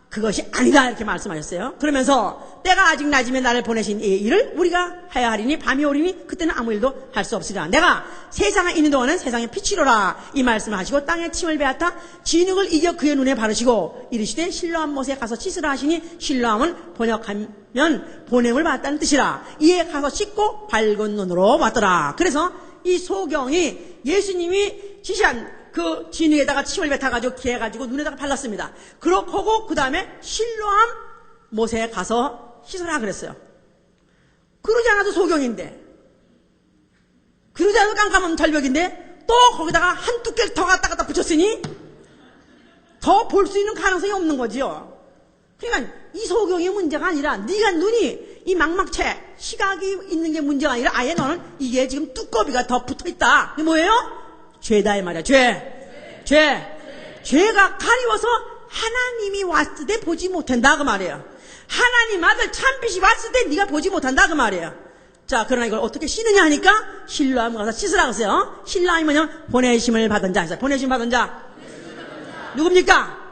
그것이 아니다, 이렇게 말씀하셨어요. 그러면서 때가 아직 낮으면 나를 보내신 이 일을 우리가 하야 하리니 밤이 오리니 그때는 아무 일도 할 수 없으리라. 내가 세상에 있는 동안은 세상의 빛이로라, 이 말씀을 하시고 땅에 침을 베앗아 진흙을 이겨 그의 눈에 바르시고 이르시되 실로암 못에 가서 씻으라 하시니, 실로암은 번역하면 보냄을 받았다는 뜻이라. 이에 가서 씻고 밝은 눈으로 왔더라. 그래서 이 소경이 예수님이 지시한 그 진흙에다가 침을 뱉어가지고 기해가지고 눈에다가 발랐습니다. 그러고 그 다음에 실로암 못에 가서 씻으라 그랬어요. 그러지 않아도 소경인데, 그러지 않아도 깜깜한 절벽인데 또 거기다가 한두 개를 더 갖다 붙였으니 더 볼 수 있는 가능성이 없는 거지요. 그러니까 이 소경이 문제가 아니라 네가 눈이 이 망막체 시각이 있는 게 문제가 아니라 아예 너는 이게 지금 뚜꺼비가 더 붙어있다. 이게 뭐예요? 죄다, 이 말이야. 죄가 가리워서 하나님이 왔을 때 보지 못한다, 그 말이에요. 하나님 아들 참빛이 왔을 때 네가 보지 못한다, 그 말이에요. 자, 그러나 이걸 어떻게 씻느냐 하니까 실로암 가서 씻으라 그랬어요. 실로암이 뭐냐? 보내심을 받은 자. 보내심 받은 자. 누굽니까?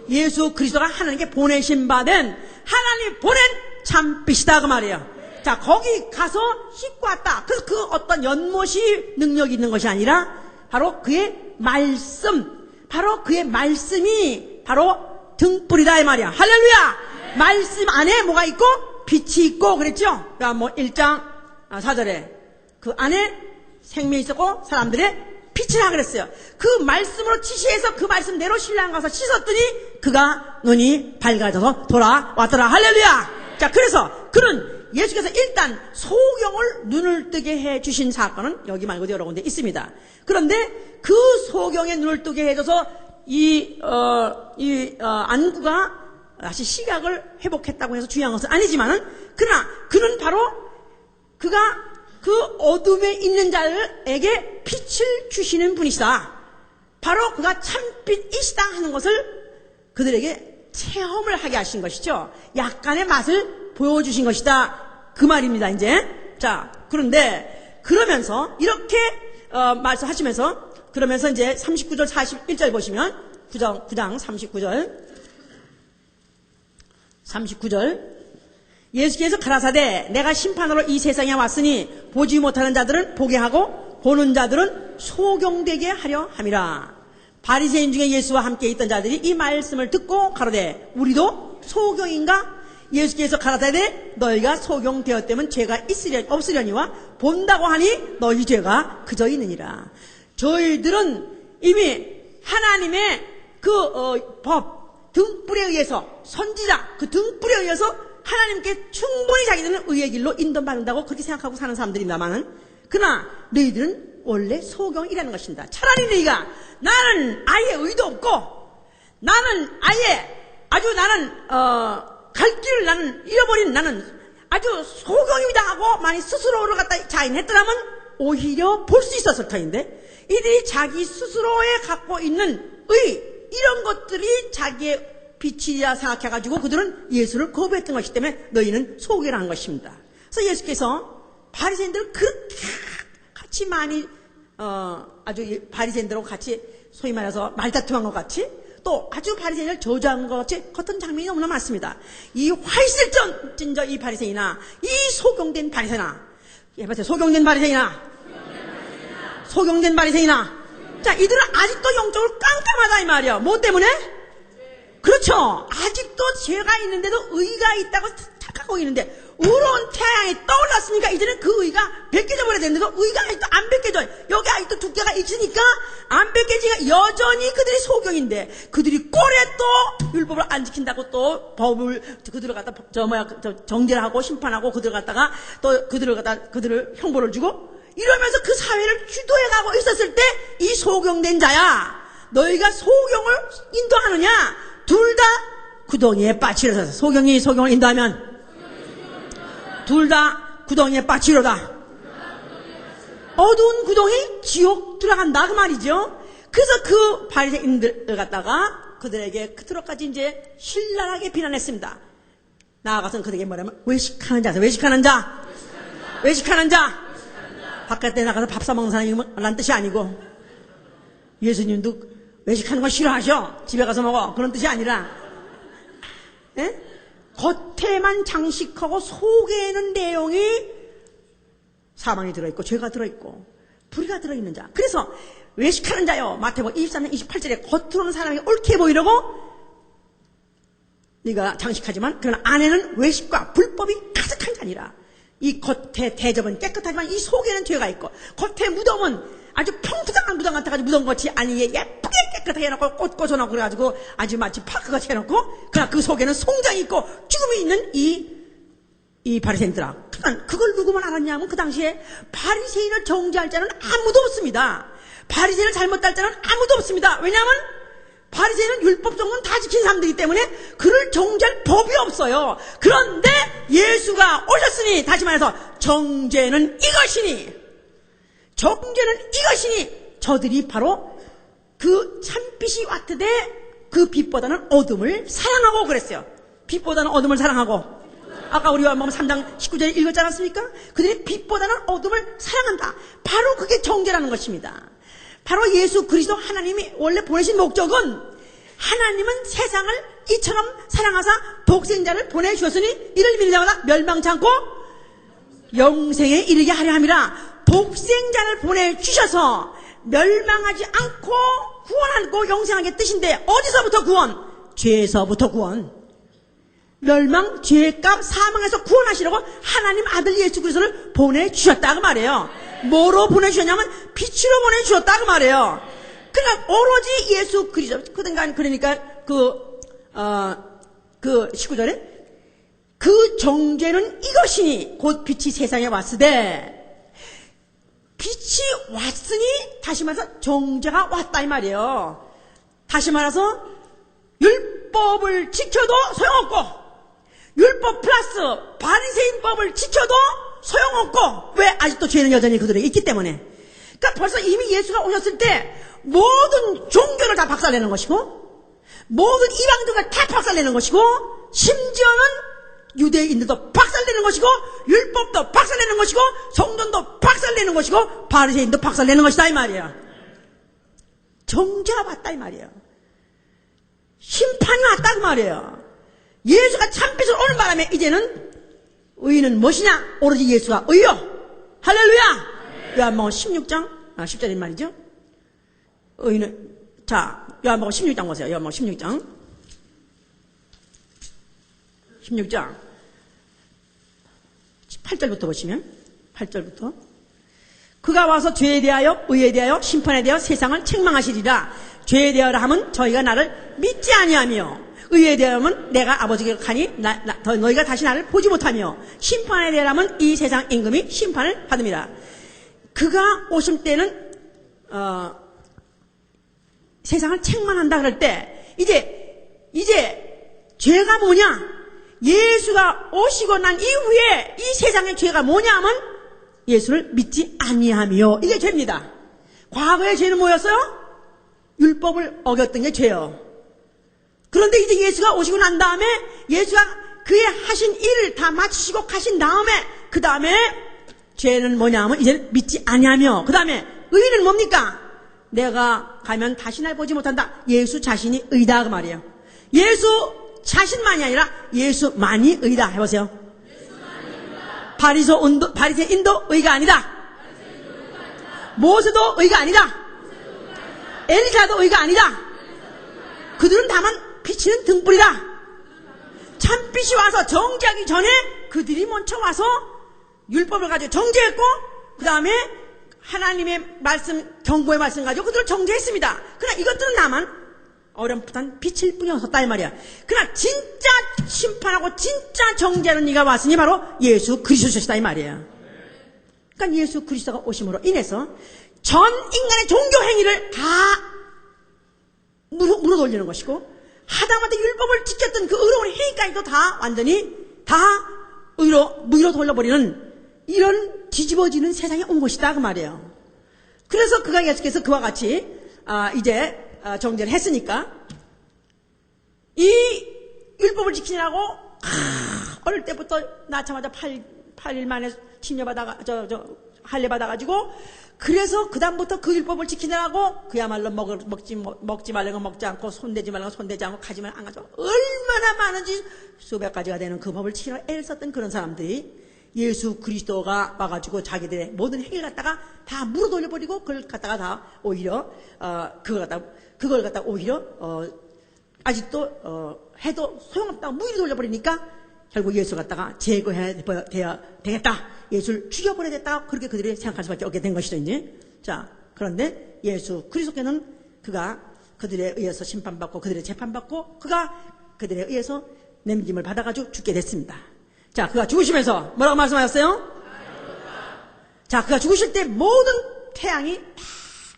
예수 그리스도가 하나님께 보내신 바된 하나님 보낸 참빛이다 그 말이에요. 자, 거기 가서 씻고 왔다. 그래서 그 어떤 연못이 능력이 있는 것이 아니라 바로 그의 말씀, 바로 그의 말씀이 바로 등불이다 이 말이야. 할렐루야. 말씀 안에 뭐가 있고 빛이 있고 그랬죠. 그러니까 뭐 1장 4절에 그 안에 생명이 있었고 사람들의 빛이라 그랬어요. 그 말씀으로 지시해서 그 말씀대로 신랑 가서 씻었더니 그가 눈이 밝아져서 돌아왔더라. 할렐루야. 자, 그래서 그는 예수께서 일단 소경을 눈을 뜨게 해주신 사건은 여기 말고도 여러 군데 있습니다. 그런데 그 소경의 눈을 뜨게 해줘서 안구가 다시 시각을 회복했다고 해서 중요한 것은 아니지만은, 그러나 그는 바로 그가 그 어둠에 있는 자들에게 빛을 주시는 분이시다. 바로 그가 참빛이시다 하는 것을 그들에게 체험을 하게 하신 것이죠. 약간의 맛을 보여주신 것이다. 그 말입니다, 이제. 자, 그런데, 그러면서, 이렇게, 말씀하시면서, 그러면서 이제 39절, 41절 보시면, 9장 39절. 예수께서 가라사대, 내가 심판으로 이 세상에 왔으니, 보지 못하는 자들은 보게 하고, 보는 자들은 소경되게 하려 함이라. 바리새인 중에 예수와 함께 있던 자들이 이 말씀을 듣고 가로되, 우리도 소경인가? 예수께서 가라사대 너희가 소경되었다면 죄가 없으려니와 본다고 하니 너희 죄가 그저 있느니라. 저희들은 이미 하나님의 그 법 등불에 의해서, 선지자 그 등불에 의해서 하나님께 충분히 자기들은 의의 길로 인도받는다고 그렇게 생각하고 사는 사람들입니다만은, 그러나 너희들은 원래 소경이라는 것입니다. 차라리 너희가 나는 아예 의도 없고 나는 아예 아주 나는 갈 길을 나는 잃어버린, 나는 아주 소경이다 하고 만약 스스로를 갖다 자인했더라면 오히려 볼 수 있었을 터인데, 이들이 자기 스스로에 갖고 있는 이런 것들이 자기의 빛이라 생각해가지고 그들은 예수를 거부했던 것이기 때문에 너희는 소경이라는 것입니다. 그래서 예수께서 바리새인들을 그렇게 같이 많이 아주 바리새인들하고 같이 소위 말해서 말다툼한 것 같이, 또 아주 바리새인을 저주한 것 같이 겉은 장면이 너무나 많습니다. 이 화이슬전진저 이 바리새인이나 이 소경된 바리새인아, 해보세요. 소경된 바리새인아, 자, 이들은 아직도 영적으로 깜깜하다 이 말이야. 뭐 때문에? 그렇죠. 아직도 죄가 있는데도 의가 있다고 착각하고 있는데, 의로운 태양이 떠올랐으니까 이제는 그 의가 벗겨져 버려야 되는데도 의가 아직도 안 벗겨져. 여기 아직도 두께가 있으니까 안 벗겨지니까 여전히 그들이 소경인데, 그들이 꼴에 또 율법을 안 지킨다고 또 법을 그들을 갖다 정죄를 하고 심판하고 그들을 갖다가 또 그들을 형벌을 주고 이러면서 그 사회를 주도해가고 있었을 때 이 소경된 자야, 너희가 소경을 인도하느냐? 둘 다 구덩이에 빠지려서. 소경이 소경을 인도하면 둘 다 구덩이에 빠지려다. 어두운 구덩이 지옥 들어간다 그 말이죠. 그래서 그 바리새인들을 갖다가 그들에게 그토록까지 이제 신랄하게 비난했습니다. 나아가서는 그들에게 뭐냐면 외식하는 자. 바깥에 나가서 밥 사먹는 사람이란 뜻이 아니고, 예수님도 외식하는 거 싫어하셔. 집에 가서 먹어. 그런 뜻이 아니라, 겉에만 장식하고 속에는 내용이 사망이 들어있고 죄가 들어있고 불의가 들어있는 자. 그래서 외식하는 자요, 마태복음 23장 28절에 겉으로는 사람이 옳게 보이려고 네가 장식하지만 그러나 안에는 외식과 불법이 가득한 자니라. 이 겉에 대접은 깨끗하지만 이 속에는 죄가 있고, 겉에 무덤은 아주 평푸장한 무덤 같아가지고 무덤같이 안이 예쁘게 깨끗하게 해놓고 꽃 꽂아놓고 그래가지고 아주 마치 파크같이 해놓고, 그러나 그 속에는 송장이 있고 죽음이 있는 이 바리새인들아. 그걸 누구만 알았냐면 그 당시에 바리새인을 정죄할 자는 아무도 없습니다. 바리새인을 잘못 할 자는 아무도 없습니다. 왜냐하면 바리새인은 율법 정도는 다 지킨 사람들이기 때문에 그를 정죄할 법이 없어요. 그런데 예수가 오셨으니, 다시 말해서 정죄는 이것이니 저들이 바로 그 참빛이 왔으되 그 빛보다는 어둠을 사랑하고 그랬어요. 빛보다는 어둠을 사랑하고, 아까 우리가 3장 19절에 읽었지 않았습니까? 그들이 빛보다는 어둠을 사랑한다. 바로 그게 정죄라는 것입니다. 바로 예수 그리스도 하나님이 원래 보내신 목적은 하나님은 세상을 이처럼 사랑하사 독생자를 보내주셨으니 이를 믿는 자마다 멸망치 않고 영생에 이르게 하려 함이라. 독생자를 보내주셔서 멸망하지 않고 구원하고 영생하게 뜻인데, 어디서부터 구원? 죄에서부터 구원. 멸망, 죄값, 사망에서 구원하시려고 하나님 아들 예수 그리스도를 보내주셨다고 말이에요. 뭐로 보내주셨냐면 빛으로 보내주셨다고 말이에요. 그러니까 오로지 예수 그리스도. 그러니까 그 19절에 그 정죄는 이것이니 곧 빛이 세상에 왔으되, 빛이 왔으니 다시 말해서 정죄가 왔다 이 말이에요. 다시 말해서 율법을 지켜도 소용없고, 율법 플러스 바리새인법을 지켜도 소용없고, 왜? 아직도 죄는 여전히 그들에게 있기 때문에. 그러니까 벌써 이미 예수가 오셨을 때 모든 종교를 다 박살내는 것이고, 모든 이방들과 다 박살내는 것이고, 심지어는 유대인들도 박살내는 것이고, 율법도 박살내는 것이고, 성전도 박살내는 것이고, 바리새인도 박살내는 것이다 이 말이에요. 정죄가 왔다 이 말이에요. 심판이 왔다 그 말이에요. 예수가 참빛으로 오는 바람에 이제는 의인은 무엇이냐? 오로지 예수가 의요. 할렐루야. 요한복음 16장 10절인 말이죠. 의인은, 자, 요한복음 16장 보세요. 요한복음 16장 8절부터 보시면, 8절부터 그가 와서 죄에 대하여 의에 대하여 심판에 대하여 세상을 책망하시리라. 죄에 대하여 하면 저희가 나를 믿지 아니하며, 의에 대하여는 내가 아버지께 가니 너희가 다시 나를 보지 못하며, 심판에 대하여는 이 세상 임금이 심판을 받음이라. 그가 오실 때는 세상을 책망한다 그럴 때, 이제 죄가 뭐냐? 예수가 오시고 난 이후에 이 세상의 죄가 뭐냐 하면 예수를 믿지 아니하며, 이게 죄입니다. 과거의 죄는 뭐였어요? 율법을 어겼던 게 죄요. 그런데 이제 예수가 오시고 난 다음에 예수가 그의 하신 일을 다 마치시고 가신 다음에, 그 다음에 죄는 뭐냐 하면 이제 믿지 아니하며, 그 다음에 의는 뭡니까? 내가 가면 다시 날 보지 못한다. 예수 자신이 의다 그 말이에요. 예수 자신만이 아니라 예수만이 의다. 해보세요. 바리새인도 의가 아니다. 모세도 의가 아니다. 엘리사도 의가 아니다. 그들은 다만 비치는 등불이다. 참빛이 와서 정죄하기 전에 그들이 먼저 와서 율법을 가지고 정죄했고, 그 다음에 하나님의 말씀, 경고의 말씀 가지고 그들을 정죄했습니다. 그러나 이것들은 다만 어렴풋한 빛일 뿐이었다 이 말이야. 그러나 진짜 심판하고 진짜 정죄하는 이가 왔으니 바로 예수 그리스도시다 이 말이에요. 그러니까 예수 그리스도가 오심으로 인해서 전 인간의 종교 행위를 다 물어돌리는 것이고, 하다못해 율법을 지켰던 그 의로운 행위까지도 다 완전히 다 무의로 돌려버리는 이런 뒤집어지는 세상에 온 것이다 그 말이에요. 그래서 그가 계속해서 그와 같이 이제 정죄를 했으니까 이 율법을 지키느라고 어릴 때부터 낳자마자 8일 만에 침례받아가 할례 받아가지고, 그래서 그다음부터 그 율법을 지키느라고 그야말로 먹지 말라는 거 먹지 않고, 손대지 말라는 거 손대지 않고, 가지만 안 가지고, 얼마나 많은지 수백 가지가 되는 그 법을 지키려 애를 썼던 그런 사람들이 예수 그리스도가 와가지고 자기들의 모든 행위를 갖다가 다 물어 돌려버리고, 그걸 갖다가 다 오히려 그걸 갖다가 오히려 아직도 해도 소용없다고 무의로 돌려버리니까 결국 예수를 갖다가 제거해야 되겠다. 예수를 죽여버려야 됐다. 그렇게 그들이 생각할 수밖에 없게 된 것이죠, 이제. 자, 그런데 예수 그리스도께는 그가 그들에 의해서 심판받고, 그들의 재판받고, 그가 그들에 의해서 냄김을 받아가지고 죽게 됐습니다. 자, 그가 죽으시면서 뭐라고 말씀하셨어요? 자, 그가 죽으실 때 모든 태양이 다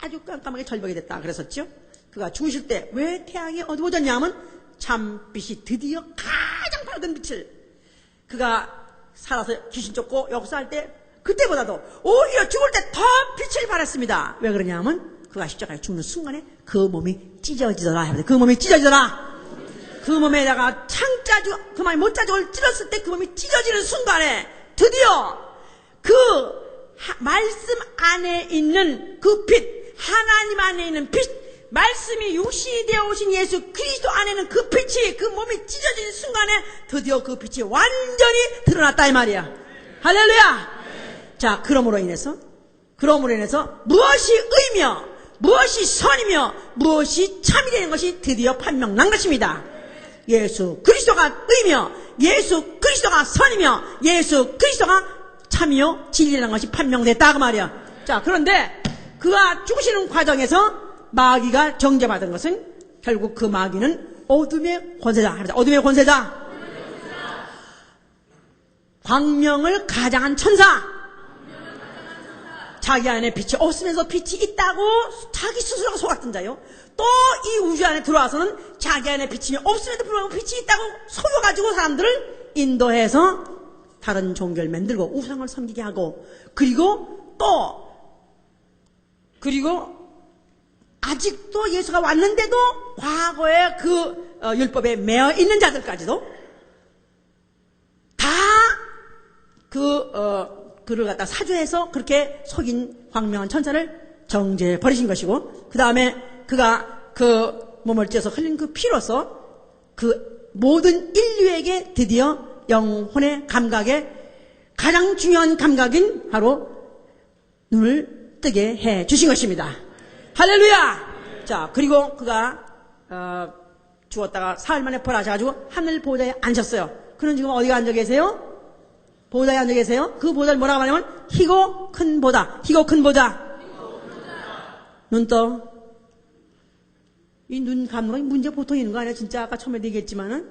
아주 깜깜하게 절벽이 됐다 그랬었죠. 그가 죽으실 때 왜 태양이 어두워졌냐 하면 참빛이 드디어 가장 밝은 빛을, 그가 살아서 귀신 쫓고 역사할 때 그때보다도 오히려 죽을 때 더 빛을 발했습니다. 왜 그러냐 하면 그가 십자가에 죽는 순간에 그 몸이 찢어지더라. 그 몸이 찢어지더라. 그 몸에다가 창자주, 그 몸이 못자죽을 찔렀을 때 그 몸이 찢어지는 순간에 드디어 그 말씀 안에 있는 그 빛, 하나님 안에 있는 빛, 말씀이 육신이 되어 오신 예수 그리스도 안에는 그 빛이 그 몸이 찢어지는 순간에 드디어 그 빛이 완전히 드러났다 이 말이야. 할렐루야. 자, 그러므로 인해서 무엇이 의며 무엇이 선이며 무엇이 참이 되는 것이 드디어 판명난 것입니다. 예수 그리스도가 의며 예수 그리스도가 선이며 예수 그리스도가 참이요 진리라는 것이 판명됐다 그 말이야. 자, 그런데 그가 죽으시는 과정에서 마귀가 정죄받은 것은 결국 그 마귀는 어둠의 권세자. 어둠의 권세자. 광명을 가장한 천사. 자기 안에 빛이 없으면서 빛이 있다고 자기 스스로가 속았던 자요. 또 이 우주 안에 들어와서는 자기 안에 빛이 없음에도 불구하고 빛이 있다고 속여가지고 사람들을 인도해서 다른 종교를 만들고 우상을 섬기게 하고 그리고 아직도 예수가 왔는데도 과거의 그 율법에 매여 있는 자들까지도 다 그를 갖다 사주해서 그렇게 속인 광명한 천사를 정죄해 버리신 것이고, 그 다음에 그가 그 몸을 찢어서 흘린 그 피로서 그 모든 인류에게 드디어 영혼의 감각에 가장 중요한 감각인 바로 눈을 뜨게 해 주신 것입니다. 할렐루야! 자, 그리고 그가 죽었다가 사흘 만에 부활하셔가지고 하늘 보좌에 앉으셨어요. 그는 지금 어디가 앉아 계세요? 보좌에 앉아 계세요. 그 보좌를 뭐라고 하냐면 희고 큰 보좌. 희고 큰 보좌. 눈 떠. 이 눈 감는 건 문제 보통 있는 거 아니야? 진짜 아까 처음에 얘기했지만은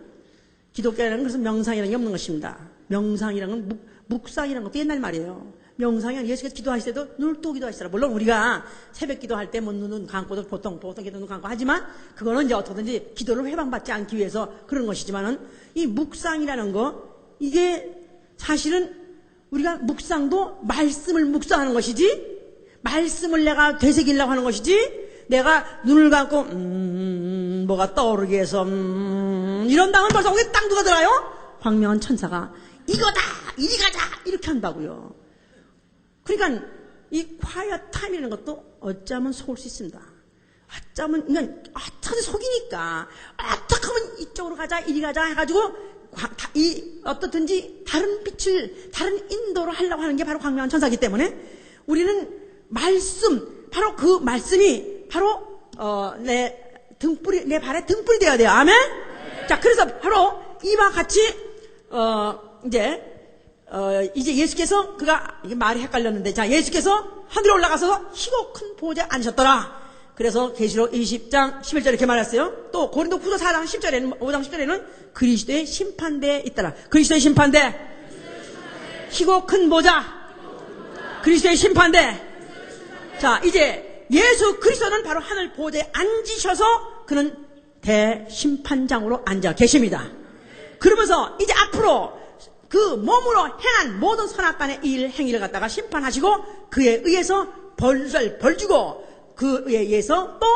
기독교라는 것은 명상이라는 게 없는 것입니다. 명상이라는 건 묵상이라는 것도 옛날 말이에요. 명상이 아니라 예수께서 기도하실 때도 눈을 뜨고 기도하시더라. 물론 우리가 새벽 기도할 때 뭐 눈 감고도 보통 기도 눈 감고 하지만 그거는 이제 어떻게든지 기도를 회방받지 않기 위해서 그런 것이지만은 이 묵상이라는 거 이게 사실은 우리가 묵상도 말씀을 묵상하는 것이지 말씀을 내가 되새기려고 하는 것이지 내가 눈을 감고 뭐가 떠오르게 해서 이런 당은 벌써 거기 땅 누가 들어요? 광명한 천사가 이거다 이리 가자 이렇게 한다고요. 그러니까 이 quiet time이라는 것도 어쩌면 속을 수 있습니다. 어쩌면 그냥 어떻게 속이니까 어떻게 하면 이쪽으로 가자 이리 가자 해가지고 어떻든지 다른 빛을 다른 인도로 하려고 하는 게 바로 광명한 천사이기 때문에 우리는 말씀 바로 그 말씀이 바로 내 등불이 내 발에 등불이 되어야 돼요. 아멘. 자, 그래서 바로 이와 같이 이제 예수께서 그가 이게 말이 헷갈렸는데 자 예수께서 하늘에 올라가서 희고 큰 보좌에 앉으셨더라. 그래서 계시록 20장 11절에 이렇게 말했어요. 또 고린도후서 4장 10절에는 5장 10절에는 그리스도의 심판대에 있더라. 그리스도의 심판대. 희고 큰 보좌. 그리스도의 심판대. 자, 이제 예수 그리스도는 바로 하늘 보좌에 앉으셔서 그는 대심판장으로 앉아 계십니다. 그러면서 이제 앞으로 그 몸으로 행한 모든 선악간의 일 행위를 갖다가 심판하시고 그에 의해서 벌 주고 그에 의해서 또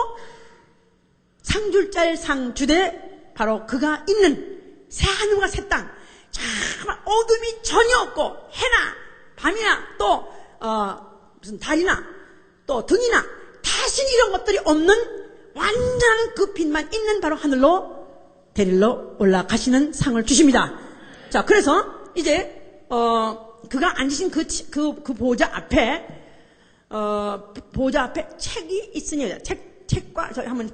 상 줄 자를 상 주되 바로 그가 있는 새 하늘과 새 땅 정말 어둠이 전혀 없고 해나 밤이나 또 무슨 달이나 또 등이나 다신 이런 것들이 없는 완전한 그 빛만 있는 바로 하늘로 데리러 올라가시는 상을 주십니다. 자, 그래서 이제 그가 앉으신 그 보좌 앞에 보좌 앞에 책이 있으니 책과 저희 한번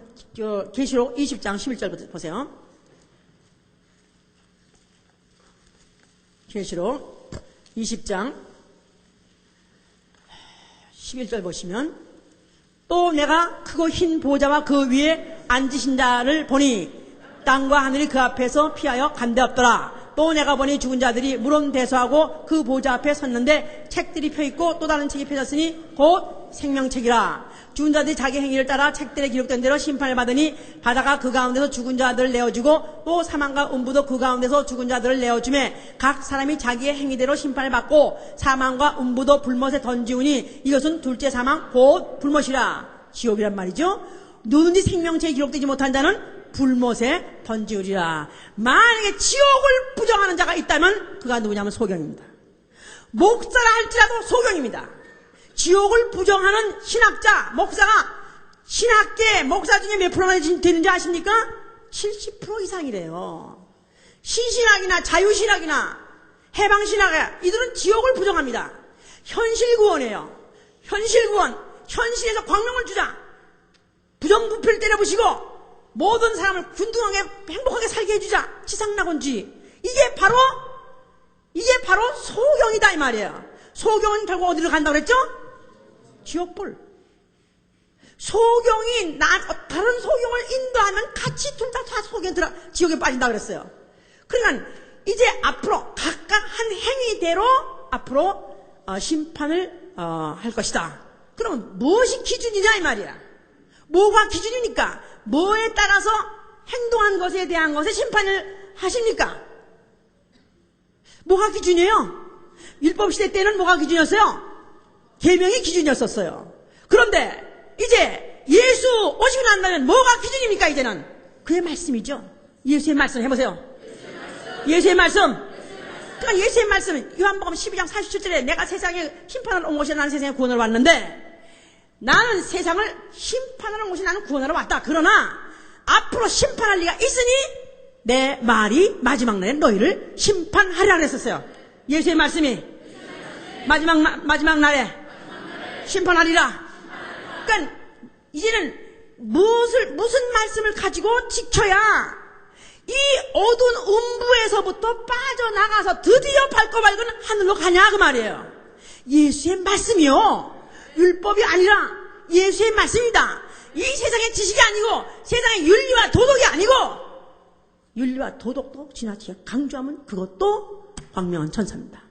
계시록 20장 11절부터 보세요. 계시록 20장 11절 보시면 또 내가 크고 흰 보좌와 그 위에 앉으신 자를 보니 땅과 하늘이 그 앞에서 피하여 간데 없더라. 또 내가 보니 죽은 자들이 물론대소하고 그 보좌 앞에 섰는데 책들이 펴있고 또 다른 책이 펴졌으니 곧 생명책이라. 죽은 자들이 자기 행위를 따라 책들에 기록된 대로 심판을 받으니 바다가 그 가운데서 죽은 자들을 내어주고 또 사망과 음부도 그 가운데서 죽은 자들을 내어주매 각 사람이 자기의 행위대로 심판을 받고 사망과 음부도 불못에 던지우니 이것은 둘째 사망 곧 불못이라. 지옥이란 말이죠. 누구든지 생명책에 기록되지 못한 자는 불못에 던지우리라. 만약에 지옥을 부정하는 자가 있다면 그가 누구냐면 소경입니다. 목사라 할지라도 소경입니다. 지옥을 부정하는 신학자, 목사가 신학계 목사 중에 몇 프로나 되는지 아십니까? 70% 이상이래요. 신신학이나 자유신학이나 해방신학, 이들은 지옥을 부정합니다. 현실구원이에요. 현실구원. 현실에서 광명을 주자. 부정부패를 때려부시고 모든 사람을 균등하게 행복하게 살게 해주자. 지상낙원주의. 이게 바로 소경이다 이 말이에요. 소경은 결국 어디로 간다고 그랬죠? 지옥불. 소경이 다른 소경을 인도하면 같이 둘 다 소경에 지옥에 빠진다 그랬어요. 그러니까 이제 앞으로 각각 한 행위대로 앞으로 심판을 할 것이다. 그러면 무엇이 기준이냐 이 말이야. 뭐가 기준입니까? 뭐에 따라서 행동한 것에 대한 것에 심판을 하십니까? 뭐가 기준이에요? 율법시대 때는 뭐가 기준이었어요? 계명이 기준이었었어요. 그런데 이제 예수 오시고 난 다음에 뭐가 기준입니까? 이제는 그의 말씀이죠. 예수의 말씀 해보세요. 예수의 말씀. 그러니까 예수의 말씀은 요한복음 12장 47절에 내가 세상에 심판하러 온 것이 나는 세상에 구원하러 왔는데 나는 세상을 심판하러 온 것이 나는 구원하러 왔다. 그러나 앞으로 심판할 리가 있으니 내 말이 마지막 날에 너희를 심판하리라 그랬었어요. 예수의 말씀이 마지막 날에 심판하리라. 그러니까 이제는 무슨 말씀을 가지고 지켜야 이 어두운 음부에서부터 빠져나가서 드디어 밝고 밝은 하늘로 가냐 그 말이에요. 예수의 말씀이요. 율법이 아니라 예수의 말씀이다. 이 세상의 지식이 아니고 세상의 윤리와 도덕이 아니고 윤리와 도덕도 지나치게 강조하면 그것도 광명한 천사입니다.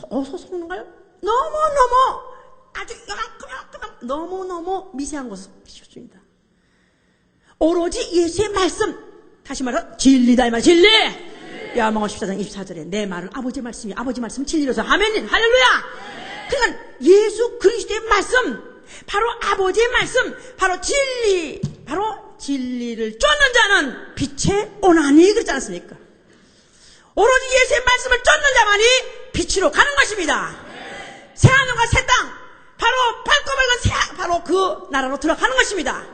어서 속는가요? 너무너무 아주 요만큼 너무너무 미세한 것을 비추십니다. 오로지 예수의 말씀, 다시 말해서 진리다 이 말. 진리. 요한복음 14장 24절에 내 말은 아버지의 말씀이 아버지 말씀 진리로서 아멘. 할렐루야. 그러니까 예수 그리스도의 말씀, 바로 아버지의 말씀, 바로 진리, 바로 진리를 쫓는 자는 빛에 오나니 그렇지 않습니까? 오로지 예수의 말씀을 쫓는 자만이 빛으로 가는 것입니다. 새 하늘과 새 땅, 바로 밝고 밝은 새, 바로 그 나라로 들어가는 것입니다.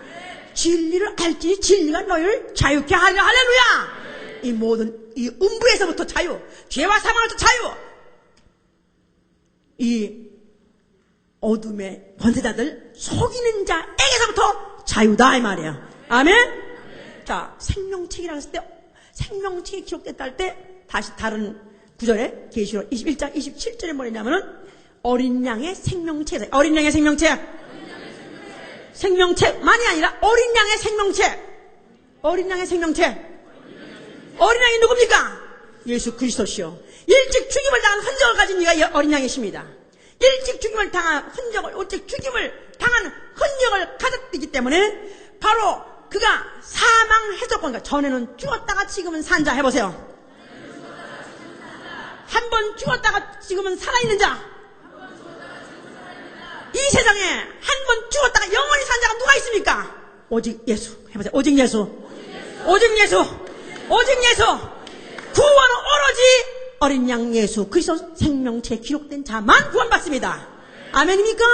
진리를 알지 진리가 너희를 자유케 하리라. 할렐루야. 이 모든 이 음부에서부터 자유, 죄와 사망으로부터 자유, 이 어둠의 권세자들 속이는 자에게서부터 자유다 이 말이에요. 아멘. 자, 생명책이라고 했을 때 생명책이 기록됐다 할 때 다시 다른 구절에 계시록 21장 27절에 뭐냐면은 어린 양의 생명책. 어린 양의 생명책. 생명책만이 아니라 어린 양의 생명책. 어린 양의 생명책. 어린 양이 누굽니까? 예수 그리스도시요. 일찍 죽임을 당한 흔적을 가진 이가 어린 양이십니다. 일찍 죽임을 당한 흔적을 가졌기 때문에 바로 그가 사망했었거든요. 전에는 죽었다가 지금은 산자 해보세요. 한 번 죽었다가 지금은 살아있는 자. 이 세상에 한 번 죽었다가 영원히 산 자가 누가 있습니까? 오직 예수. 해보세요. 오직 예수. 오직 예수. 오직 예수. 구원은 오로지 어린 양 예수 그리스도 생명체에 기록된 자만 구원받습니다. 아멘입니까?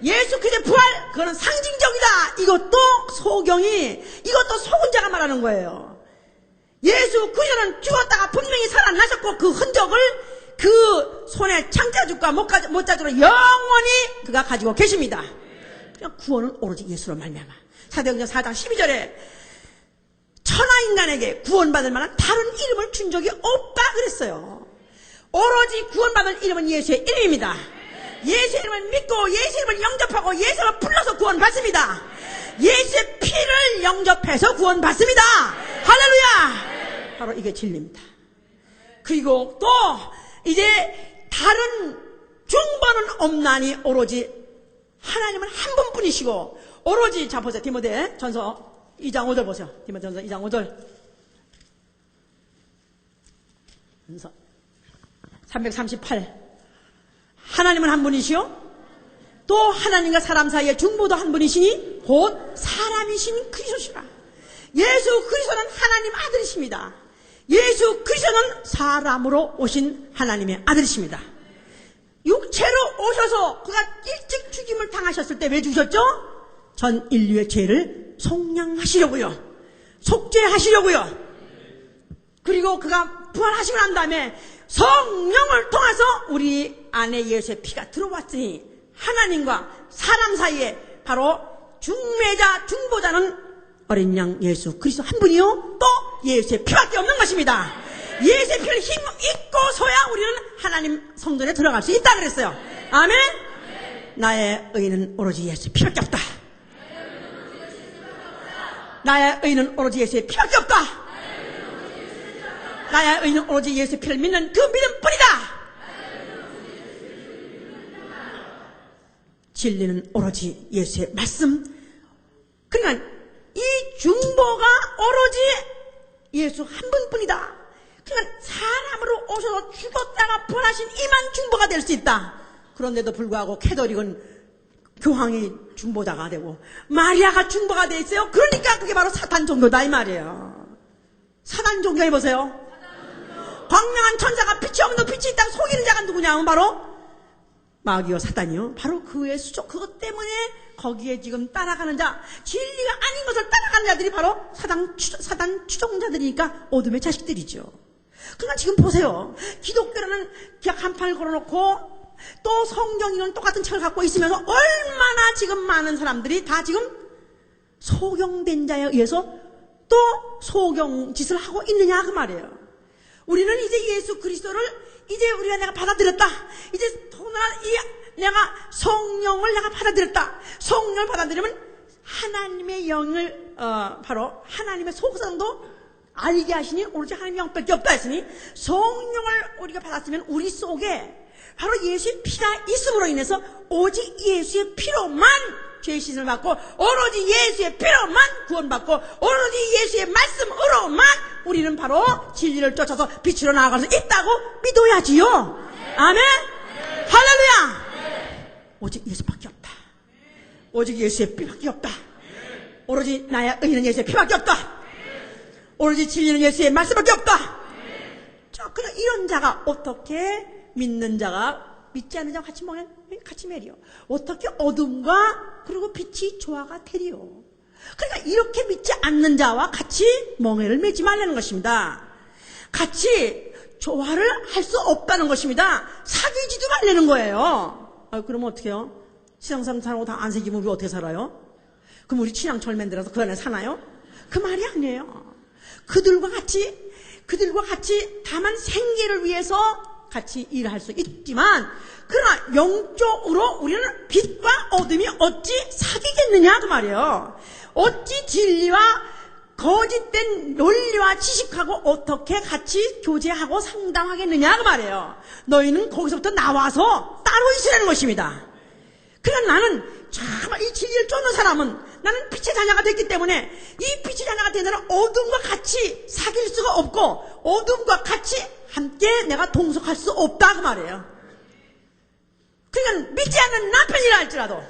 예수 그리스도의 부활, 그거는 상징적이다. 이것도 이것도 속은 자가 말하는 거예요. 예수 그리스도는 죽었다가 분명히 살아나셨고 그 흔적을 그 손에 창자죽과 못자죽으로 영원히 그가 가지고 계십니다. 그냥 구원은 오로지 예수로 말미암아. 사도행전 4장 12절에 천하인간에게 구원받을 만한 다른 이름을 준 적이 없다 그랬어요. 오로지 구원받을 이름은 예수의 이름입니다. 예수의 이름을 믿고 예수의 이름을 영접하고 예수를 불러서 구원받습니다. 예수의 피를 영접해서 구원받습니다. 할렐루야. 바로 이게 진리입니다. 그리고 또 이제 다른 중보는 없나니 오로지 하나님은 한 분뿐이시고 오로지 자 보세요. 디모데 전서 2장 5절 보세요. 디모데 전서 2장 5절 338 하나님은 한 분이시요 또 하나님과 사람 사이의 중보도 한 분이시니 곧 사람이신 그리스도시라. 예수 그리스도는 하나님 아들이십니다. 예수 그리스도는 사람으로 오신 하나님의 아들이십니다. 육체로 오셔서 그가 일찍 죽임을 당하셨을 때 왜 죽으셨죠? 전 인류의 죄를 속량하시려고요. 속죄하시려고요. 그리고 그가 부활하시고 난 다음에 성령을 통해서 우리 안에 예수의 피가 들어왔으니 하나님과 사람 사이에 바로 중매자 중보자는 어린 양 예수 그리스도 한 분이요 또 예수의 피밖에 없는 것입니다. 예수의 피를 입고서야 우리는 하나님 성전에 들어갈 수 있다 그랬어요. 아멘. 나의 의는 오로지 예수의 피밖에 없다. 나의 의는 오로지 예수의 피밖에 없다. 나의 의는 오로지 예수의 피를 믿는 그 믿음뿐이다. 진리는 오로지 예수의 말씀. 그러니까 이 중보가 오로지 예수 한 분뿐이다. 그러니까 사람으로 오셔서 죽었다가 부활하신 이만 중보가 될 수 있다. 그런데도 불구하고 캐더릭은 교황이 중보자가 되고 마리아가 중보가 돼 있어요. 그러니까 그게 바로 사탄 종교다 이 말이에요. 사탄 종교 해보세요. 광명한 천사가 빛이 없는 빛이 있다고 속이는 자가 누구냐 하면 바로 마귀요 사탄이요. 바로 그의 수족 그것 때문에 거기에 지금 따라가는 자 진리가 아닌 것을 따라가는 자들이 바로 사단 추종자들이니까 어둠의 자식들이죠. 그러니까 지금 보세요. 기독교라는 약 한 판을 걸어놓고 또 성경이는 똑같은 책을 갖고 있으면서 얼마나 지금 많은 사람들이 다 지금 소경된 자에 의해서 또 소경짓을 하고 있느냐 그 말이에요. 우리는 이제 예수 그리스도를 이제 우리가 내가 받아들였다. 이제 내가 성령을 내가 받아들였다. 성령을 받아들이면 하나님의 영을 바로 하나님의 속성도 알게 하시니 오로지 하나님의 영밖에 없다 했으니 성령을 우리가 받았으면 우리 속에 바로 예수의 피가 있음으로 인해서 오직 예수의 피로만 죄 씻음을 받고 오로지 예수의 피로만 구원받고 오로지 예수의 말씀으로만 우리는 바로 진리를 쫓아서 빛으로 나아갈 수 있다고 믿어야지요. 아멘. 할렐루야. 오직 예수밖에 없다. 오직 예수의 피밖에 없다. 오로지 나의 의는 예수의 피밖에 없다. 오로지 진리는 예수의 말씀밖에 없다. 자, 그럼 이런 자가 어떻게 믿는 자가 믿지 않는 자가 같이 매리요. 어떻게 어둠과 그리고 빛이 조화가 되리요. 그러니까 이렇게 믿지 않는 자와 같이 멍에를 매지 말라는 것입니다. 같이 조화를 할 수 없다는 것입니다. 사귀지도 말라는 거예요. 그러면 어떻게 해요? 세상 사람 살고 다 안 사귀면 우리 어떻게 살아요? 그럼 우리 친양철맨들아서 그 안에 사나요? 그 말이 아니에요. 그들과 같이 다만 생계를 위해서 같이 일할 수 있지만 그러나 영적으로 우리는 빛과 어둠이 어찌 사귀겠느냐 그 말이에요. 어찌 진리와 거짓된 논리와 지식하고 어떻게 같이 교제하고 상담하겠느냐 그 말이에요. 너희는 거기서부터 나와서 따로 있으라는 것입니다. 그러나 나는 정말 이 진리를 쫓는 사람은 나는 빛의 자녀가 됐기 때문에 이 빛의 자녀가 된 사람은 어둠과 같이 사귈 수가 없고 어둠과 같이 함께 내가 동석할 수 없다 그 말이에요. 그러니까 믿지 않는 남편이라 할지라도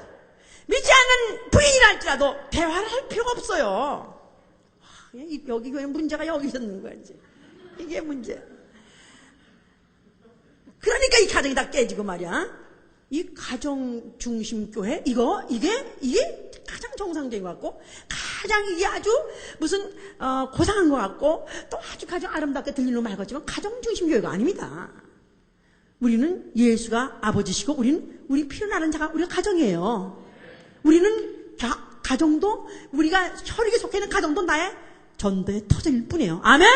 믿지 않는 부인이라 할지라도 대화를 할 필요가 없어요. 여기 교회 문제가 여기 있는 거야 이제. 이게 문제. 그러니까 이 가정이 다 깨지고 말이야. 이 가정 중심 교회 이게 가장 정상적인 것 같고 가장 이게 아주 무슨 고상한 것 같고 또 아주 가장 아름답게 들리는 말 같지만 가정 중심 교회가 아닙니다. 우리는 예수가 아버지시고 우리 피어나는 자가 우리가 가정이에요. 우리는 가정도 우리가 혈육에 속해 있는 가정도 나의 전도의 터전일 뿐이에요. 아멘.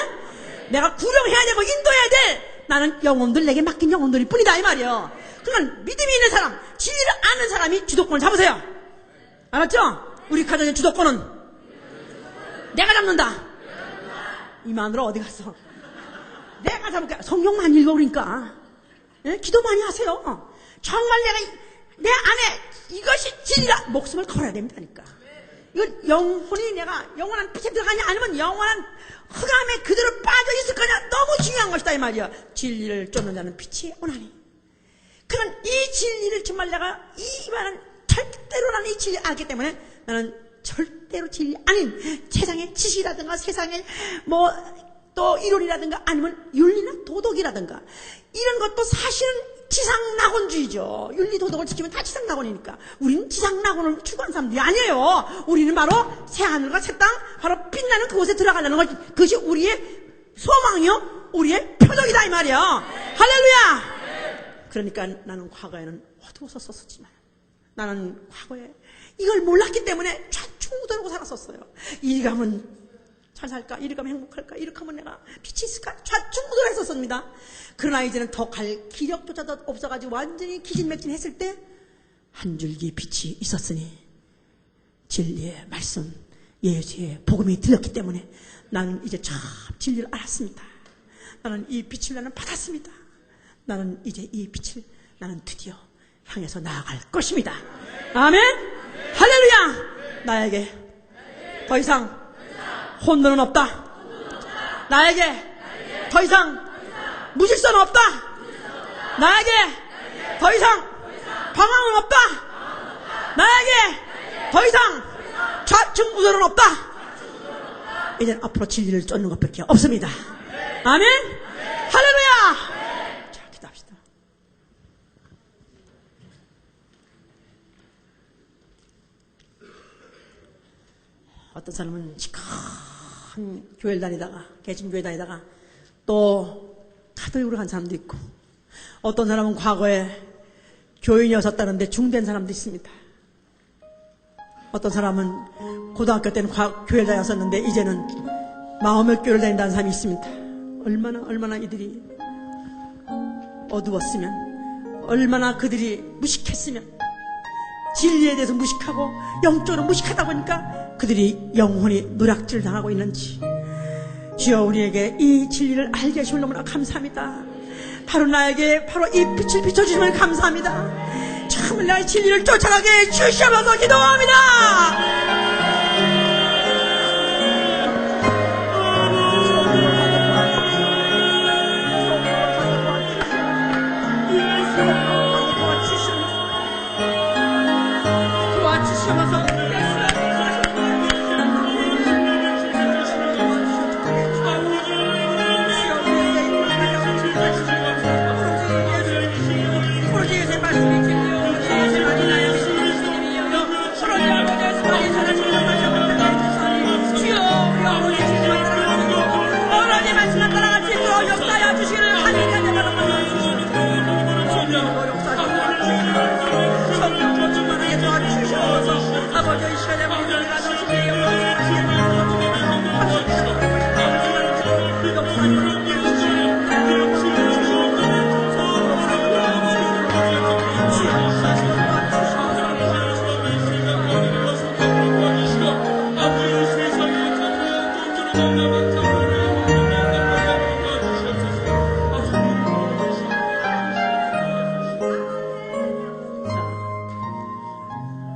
내가 구령해야 되고 인도해야 될 나는 영혼들 내게 맡긴 영혼들일 뿐이다 이 말이에요. 그러니까 믿음이 있는 사람, 진리를 아는 사람이 주도권을 잡으세요. 알았죠? 우리 가정의 주도권은 내가 잡는다. 이 마누라 어디 갔어? 내가 잡을게. 성경 많이 읽어 그러니까. 기도 많이 하세요. 정말 내 안에 이것이 진리라 목숨을 걸어야 됩니다니까. 이건 영혼이 내가 영원한 빛에 들어가냐 아니면 영원한 흑암에 그대로 빠져 있을 거냐 너무 중요한 것이다 이 말이야. 진리를 쫓는 자는 빛이 오나니. 그런 이 진리를 정말 내가 절대로 나는 이 진리를 알기 때문에 나는 절대로 진리 아닌 세상의 지식이라든가 세상의 또 이론이라든가 아니면 윤리나 도덕이라든가 이런 것도 사실은 지상낙원주의죠. 윤리도덕을 지키면 다 지상낙원이니까. 우리는 지상낙원을 추구하는 사람들이 아니에요. 우리는 바로 새하늘과 새 땅, 바로 빛나는 그곳에 들어가려는 것, 그것이 우리의 소망이요, 우리의 표적이다 이 말이야. 할렐루야. 그러니까 나는 과거에는 어두워서 썼었지만, 나는 과거에 이걸 몰랐기 때문에 좌충우돌하고 살았었어요. 이리 가면 잘 살까? 이리 가면 행복할까? 이렇게 하면 내가 빛이 있을까? 좌충우돌했었습니다. 그러나 이제는 더 갈 기력조차도 없어가지고 완전히 기진맥진했을 때 한 줄기 빛이 있었으니 진리의 말씀, 예수의 복음이 들렸기 때문에 나는 이제 참 진리를 알았습니다. 나는 이 빛을 나는 받았습니다. 나는 이제 이 빛을 나는 드디어 향해서 나아갈 것입니다. 아멘. 할렐루야. 나에게 더 이상 혼돈은 없다. 나에게 더 이상 무질서는 없다. 나에게 더 이상 방황은 없다. 나에게 더 이상 좌충우돌은 없다. 이제 앞으로 진리를 쫓는 것밖에 없습니다. 아멘. 할렐루야. 자, 기도합시다. 어떤 사람은 시큰 교회를 다니다가, 개신교회 다니다가 또 카톨릭으로 간 사람도 있고, 어떤 사람은 과거에 교인이었었다는데 중된 사람도 있습니다. 어떤 사람은 고등학교 때는 교회를 다녔었는데 이제는 마음의 교회를 다닌다는 사람이 있습니다. 얼마나 이들이 어두웠으면, 얼마나 그들이 무식했으면, 진리에 대해서 무식하고 영적으로 무식하다 보니까 그들이 영혼이 누락질 당하고 있는지, 주여 우리에게 이 진리를 알게 해주시면 너무나 감사합니다. 바로 나에게 바로 이 빛을 비춰주시면 감사합니다. 참 나의 진리를 쫓아가게 해주시옵소서. 기도합니다.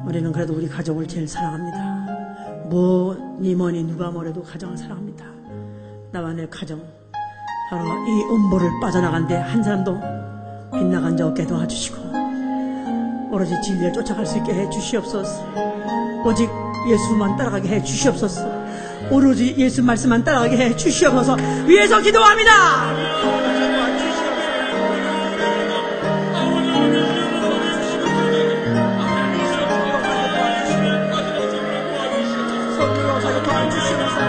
우리는 그래도 우리 가족을 제일 사랑합니다. 뭐니 누가 뭐래도 가정을 사랑합니다. 나와 내 가정, 바로 이 음보를 빠져나간데 한 사람도 빗나간 자 없게 도와주시고 오로지 진리를 쫓아갈 수 있게 해주시옵소서. 오직 예수만 따라가게 해주시옵소서. 오로지 예수 말씀만 따라가게 해주시옵소서. 위에서 기도합니다. 도와주시옵소서.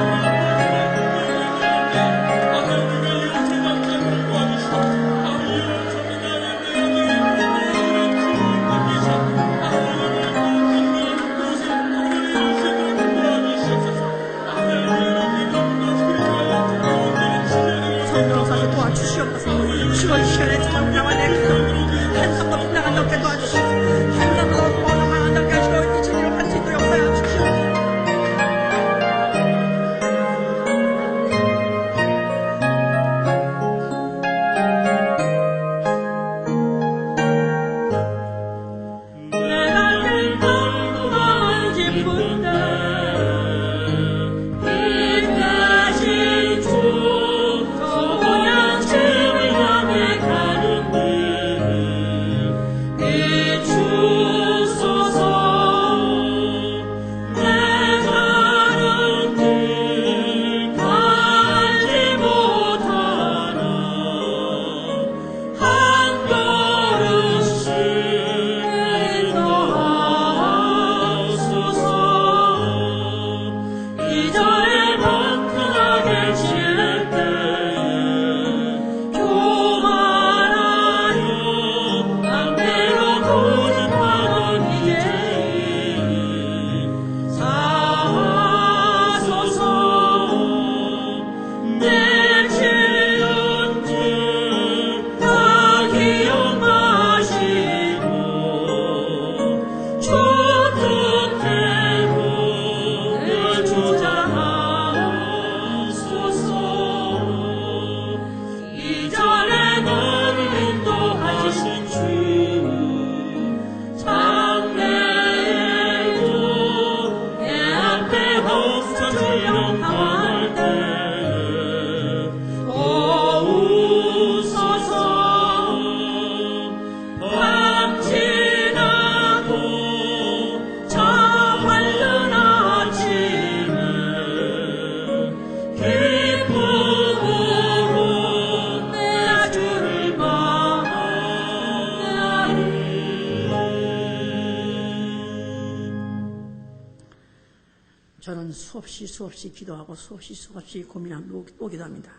저는 수없이 기도하고 수없이 고민하고 또 기도합니다.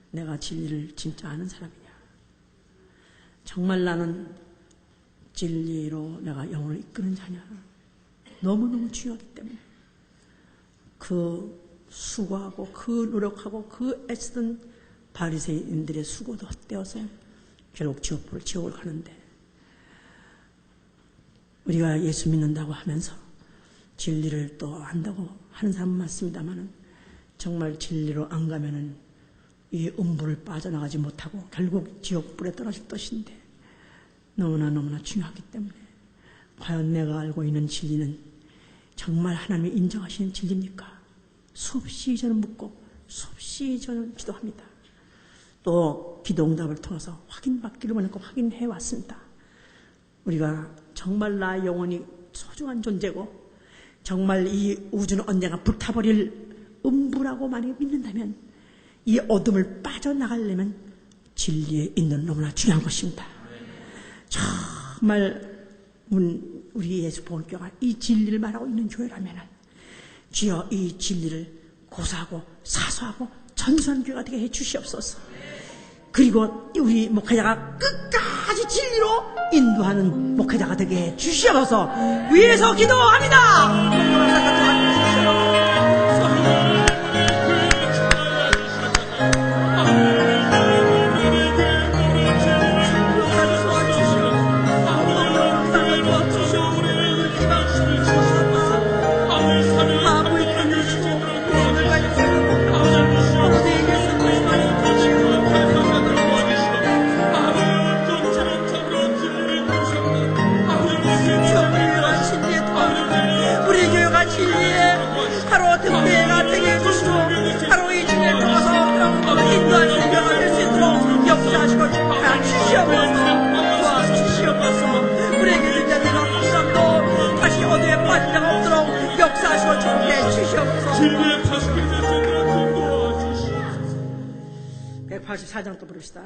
내가 진리를 진짜 아는 사람이냐? 정말 나는 진리로 내가 영혼을 이끄는 자냐? 너무너무 중요하기 때문에 그 수고하고 그 노력하고 그 애쓰던 바리새인들의 수고도 헛되어서 결국 지옥을 가는데, 우리가 예수 믿는다고 하면서 진리를 또 안다고 하는 사람은 많습니다만은 정말 진리로 안 가면은 이 음부를 빠져나가지 못하고 결국 지옥불에 떨어질 것인데, 너무나 중요하기 때문에 과연 내가 알고 있는 진리는 정말 하나님이 인정하시는 진리입니까? 수없이 저는 묻고 수없이 저는 기도합니다. 또 기도응답을 통해서 확인받기를 원했고 확인해 왔습니다. 우리가 정말 나의 영혼이 소중한 존재고 정말 이 우주는 언젠가 불타버릴 음부라고 만약에 믿는다면 이 어둠을 빠져나가려면 진리의 인도는 너무나 중요한 것입니다. 정말 우리 예수 보건교회가 이 진리를 말하고 있는 교회라면 주여 이 진리를 고사하고 사소하고 전수한 교회가 되게 해 주시옵소서. 그리고 우리 목회자가 끝까지 진리로 인도하는 목회자가 되게 해 주시옵소서. 위에서 기도합니다. 진리의 가시게 되시는 도와주시옵소서. 184장 또 부릅시다.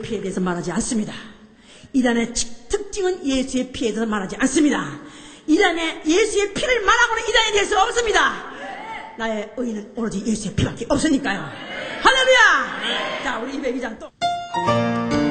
피해에 대해서 말하지 않습니다. 이단의 특징은 예수의 피해에 대해서 말하지 않습니다. 이단의 예수의 피를 말하고는 이단에 대해서 없습니다. 나의 의의는 오로지 예수의 피밖에 없으니까요. 할렐루야! 자, 우리 202장 또.